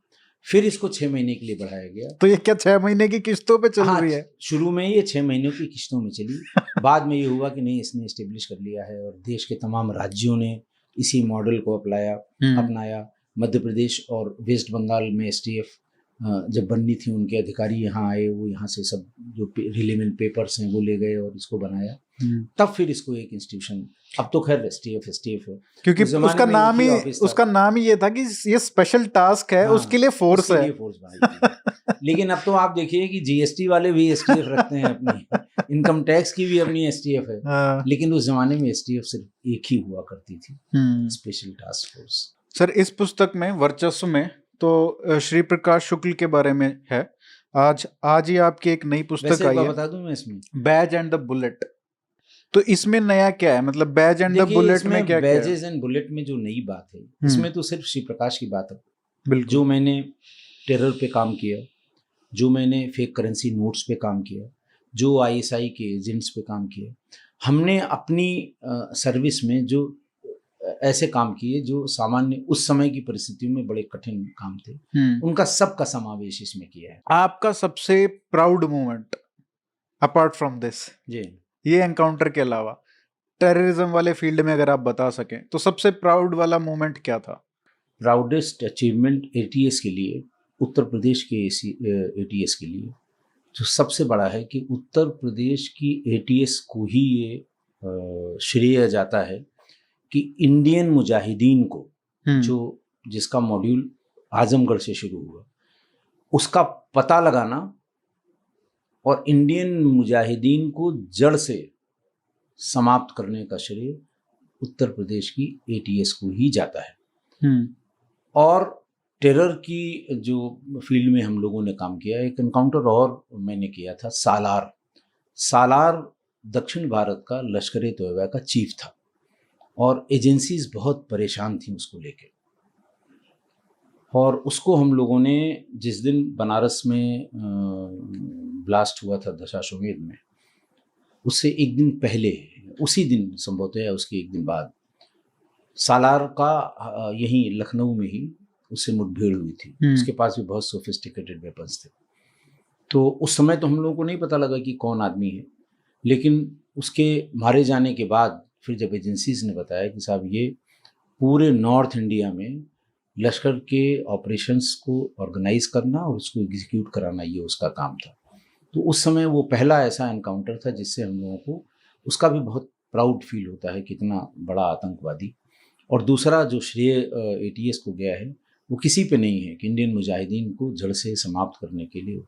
फिर इसको 6 महीने के लिए बढ़ाया गया। तो ये क्या 6 महीने की किस्तों पे चल रही है? शुरू में ये 6 महीनों की किस्तों में चली, बाद में ये हुआ कि नहीं, इसने एस्टेब्लिश कर लिया है, और देश के तमाम राज्यों ने इसी मॉडल को अपनाया। मध्य प्रदेश और वेस्ट बंगाल में STF जब बननी थी, उनके अधिकारी यहाँ आए, वो यहाँ से सब जो रिलेवेंट पेपर्स हैं वो ले गए और इसको बनाया। तब फिर इसको एक इंस्टीट्यूशन, अब तो खैर STF है, क्योंकि उसका नाम ही ये था कि ये स्पेशल टास्क है, उसके लिए फोर्स है। लेकिन अब तो आप देखिए कि GST वाले भी STF रखते हैं अपनी, इनकम टैक्स की भी अपनी STF है, लेकिन उस जमाने में STF सिर्फ एक ही हुआ करती थी, स्पेशल टास्क फोर्स। सर, इस पुस्तक में वर्चस्व में तो श्री प्रकाश शुक्ल के बारे में है। आज ही आपकी एक नई पुस्तक आई है, बता दूं मैं इसमें, बैज एंड द बुलेट। तो इसमें नया क्या है? मतलब बैज एंड द बुलेट में क्या है? बैजेस एंड बुलेट में जो नई बात है, इसमें तो सिर्फ श्री प्रकाश की बात है। बिल्कुल। जो मैंने टेरर पे काम किया, जो मैंने फेक करेंसी नोट्स पे काम किया, जो ISI के एजेंट्स पे काम किया, हमने अपनी सर्विस में जो ऐसे काम किए जो सामान्य उस समय की परिस्थितियों में बड़े कठिन काम थे, उनका सबका समावेश इसमें किया है। आपका सबसे proud moment apart from this, ये एनकाउंटर के अलावा टेररिज्म वाले फील्ड में अगर आप बता सकें, तो सबसे प्राउड वाला मोमेंट क्या था? प्राउडेस्ट अचीवमेंट ATS के लिए, उत्तर प्रदेश के ATS के लिए जो सबसे बड़ा है कि उत्तर प्रदेश की ATS को ही ये श्रेय जाता है कि इंडियन मुजाहिदीन को, जो जिसका मॉड्यूल आजमगढ़ से शुरू हुआ, उसका पता लगाना और इंडियन मुजाहिदीन को जड़ से समाप्त करने का श्रेय उत्तर प्रदेश की ATS को ही जाता है। और टेरर की जो फील्ड में हम लोगों ने काम किया, एक एनकाउंटर और मैंने किया था, सालार दक्षिण भारत का लश्कर-ए-तोयबा का चीफ था, और एजेंसीज बहुत परेशान थी उसको लेके, और उसको हम लोगों ने जिस दिन बनारस में ब्लास्ट हुआ था दशाश्वमेध में, उससे एक दिन पहले, उसी दिन संभवतः या उसके एक दिन बाद, सालार का यहीं लखनऊ में ही उससे मुठभेड़ हुई थी। उसके पास भी बहुत सोफिस्टिकेटेड वेपन्स थे। तो उस समय तो हम लोगों को नहीं पता लगा कि कौन आदमी है, लेकिन उसके मारे जाने के बाद फिर जब एजेंसीज ने बताया कि साहब ये पूरे नॉर्थ इंडिया में लश्कर के ऑपरेशंस को ऑर्गेनाइज करना और उसको एग्जीक्यूट कराना, ये उसका काम था। तो उस समय वो पहला ऐसा एनकाउंटर था जिससे हम लोगों को उसका भी बहुत प्राउड फील होता है, कितना बड़ा आतंकवादी। और दूसरा जो श्रेय ATS को गया है वो किसी पे नहीं है कि इंडियन मुजाहिदीन को जड़ से समाप्त करने के लिए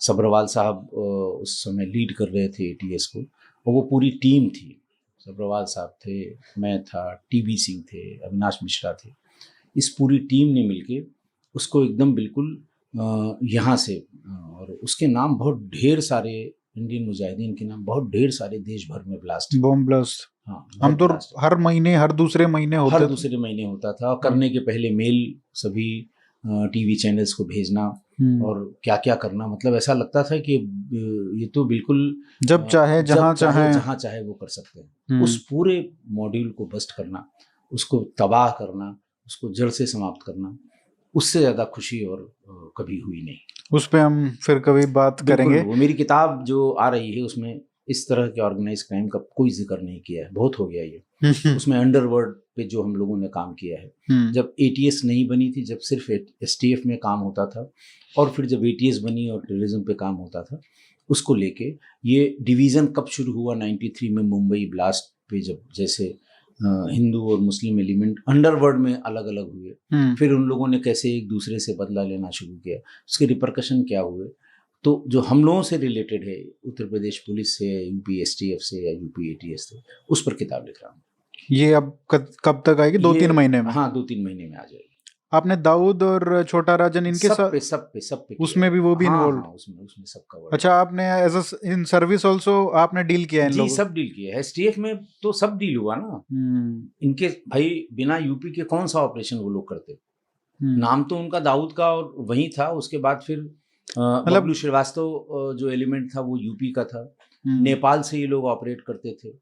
सब्रवाल साहब उस समय लीड कर रहे थे ATS को, और वो पूरी टीम थी। सब्रवाल साहब थे, मैं था, TB सिंह थे, अविनाश मिश्रा थे। इस पूरी टीम ने मिलके उसको एकदम बिल्कुल यहाँ से, और उसके नाम बहुत ढेर सारे, इंडियन मुजाहिदीन के नाम बहुत ढेर सारे देश भर में ब्लास्ट, बॉम्ब ब्लास्ट। हाँ, हम तो हर महीने, हर दूसरे महीने होता था। करने के पहले मेल सभी TV चैनल्स को भेजना और क्या क्या करना, मतलब ऐसा लगता था कि ये तो बिल्कुल जब चाहे जहाँ चाहे वो कर सकते हैं। उस पूरे मॉड्यूल को बस्ट करना, उसको तबाह करना, उसको जड़ से समाप्त करना, उससे ज़्यादा खुशी और कभी हुई नहीं। उस पे हम फिर कभी बात करेंगे। वो मेरी किताब जो आ रही है उसमें इस तरह के ऑर्गेनाइज क्राइम का कोई जिक्र नहीं किया है, बहुत हो गया ये। उसमें अंडरवर्ल्ड पे जो हम लोगों ने काम किया है, जब ATS नहीं बनी थी, जब सिर्फ STF में काम होता था, और फिर जब ATS बनी और टेररिज्म पे काम होता था, उसको लेके ये डिवीज़न कब शुरू हुआ 93 में मुंबई ब्लास्ट पे, जब जैसे हिंदू और मुस्लिम एलिमेंट अंडरवर्ल्ड में अलग अलग हुए, फिर उन लोगों ने कैसे एक दूसरे से बदला लेना शुरू किया, उसके रिपरकशन क्या हुए। तो जो हम लोगों से रिलेटेड है, उत्तर प्रदेश पुलिस से, यूपी एसटीएफ से या यूपी एटीएस से, उस पर किताब लिख रहा हूँ। ये अब कब तक आएगी? 2-3 महीने में? हाँ, 2-3 महीने में आ जाएगी। आपने दाऊद और छोटा राजन इनके साथ सब पे उसमें भी वो भी इन्वॉल्व? हाँ, उसमें सबका वर्ड। अच्छा, आपने एज इन सर्विस आल्सो आपने डील किया इन लोगों? जी, सब डील किया है। एसटीएफ में तो सब डील हुआ ना। इनके भाई बिना यूपी के कौन सा ऑपरेशन वो लोग करते। नाम तो उनका दाऊद का और वही था, उसके बाद फिर बबलू श्रीवास्तव जो एलिमेंट था वो यूपी का था, नेपाल से ये लोग ऑपरेट करते थे।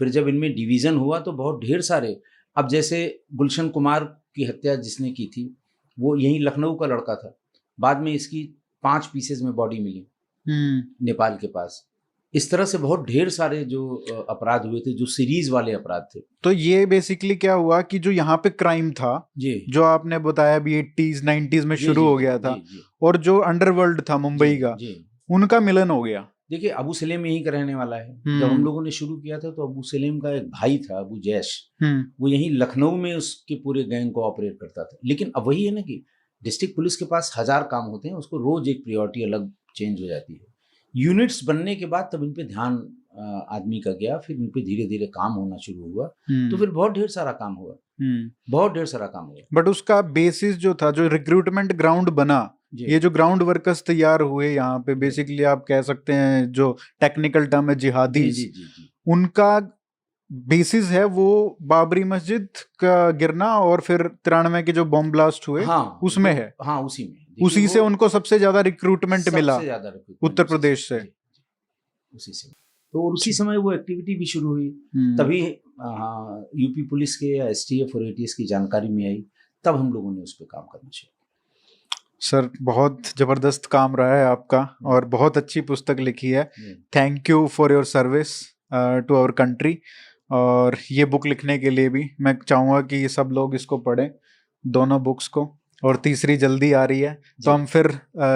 फिर जब इनमें डिवीज़न हुआ तो बहुत ढेर सारे, अब जैसे गुलशन कुमार की हत्या जिसने की थी वो यहीं लखनऊ का लड़का था, बाद में इसकी 5 पीसेज में बॉडी मिली नेपाल के पास। इस तरह से बहुत ढेर सारे जो अपराध हुए थे, जो सीरीज वाले अपराध थे। तो ये बेसिकली क्या हुआ कि जो यहाँ पे क्राइम था जी, जो आपने बताया भी 80s 90s में शुरू हो गया था, जी, और जो अंडरवर्ल्ड था मुंबई का, उनका मिलन हो गया। देखिए, अबू सलेम यहीं का रहने वाला है। जब हम लोगों ने शुरू किया था तो अबू सलेम का एक भाई था, अबू जैश, वो यहीं लखनऊ में उसके पूरे गैंग को ऑपरेट करता था। लेकिन अब वही है ना कि डिस्ट्रिक्ट पुलिस के पास 1000 काम होते हैं, उसको रोज एक प्रायोरिटी अलग चेंज हो जाती है। यूनिट्स बनने के बाद तब इन पे ध्यान आदमी का गया, फिर इन पे धीरे धीरे काम होना शुरू हुआ, तो फिर बहुत ढेर सारा काम हुआ, बहुत ढेर सारा काम हुआ। बट उसका बेसिस जो था, जो रिक्रूटमेंट ग्राउंड बना, ये जो ग्राउंड वर्कर्स तैयार हुए यहाँ पे, बेसिकली आप कह सकते हैं जो टेक्निकल टर्म है जिहादी, उनका बेसिस है वो बाबरी मस्जिद का गिरना और फिर 93 के जो बॉम्ब ब्लास्ट हुए, हाँ, उसमें है। हाँ, उसी में, उसी से उनको सबसे ज्यादा रिक्रूटमेंट मिला उत्तर प्रदेश से, उसी से। तो उसी समय वो एक्टिविटी भी शुरू हुई, तभी यूपी पुलिस के या एसटीएफ और एटीएस की जानकारी में आई, तब हम लोगों ने उस पर काम करना शुरू। सर, बहुत जबरदस्त काम रहा है आपका और बहुत अच्छी पुस्तक लिखी है। Thank you for your service to our country. और ये बुक लिखने के लिए भी मैं चाहूँगा कि सब लोग इसको पढ़ें, दोनों बुक्स को, और तीसरी जल्दी आ रही है, तो हम फिर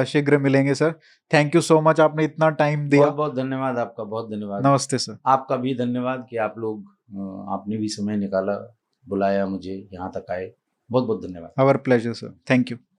शीघ्र मिलेंगे sir. Thank you so much, आपने इतना टाइम दिया। बहुत बहुत धन्यवाद आपका, बहुत धन्यवाद। नमस्ते सर। आपका भी धन्यवाद कि आप लोग, आपने भी समय निकाला, बुलाया मुझे, यहाँ तक आए, बहुत बहुत धन्यवाद। Our pleasure sir, thank you.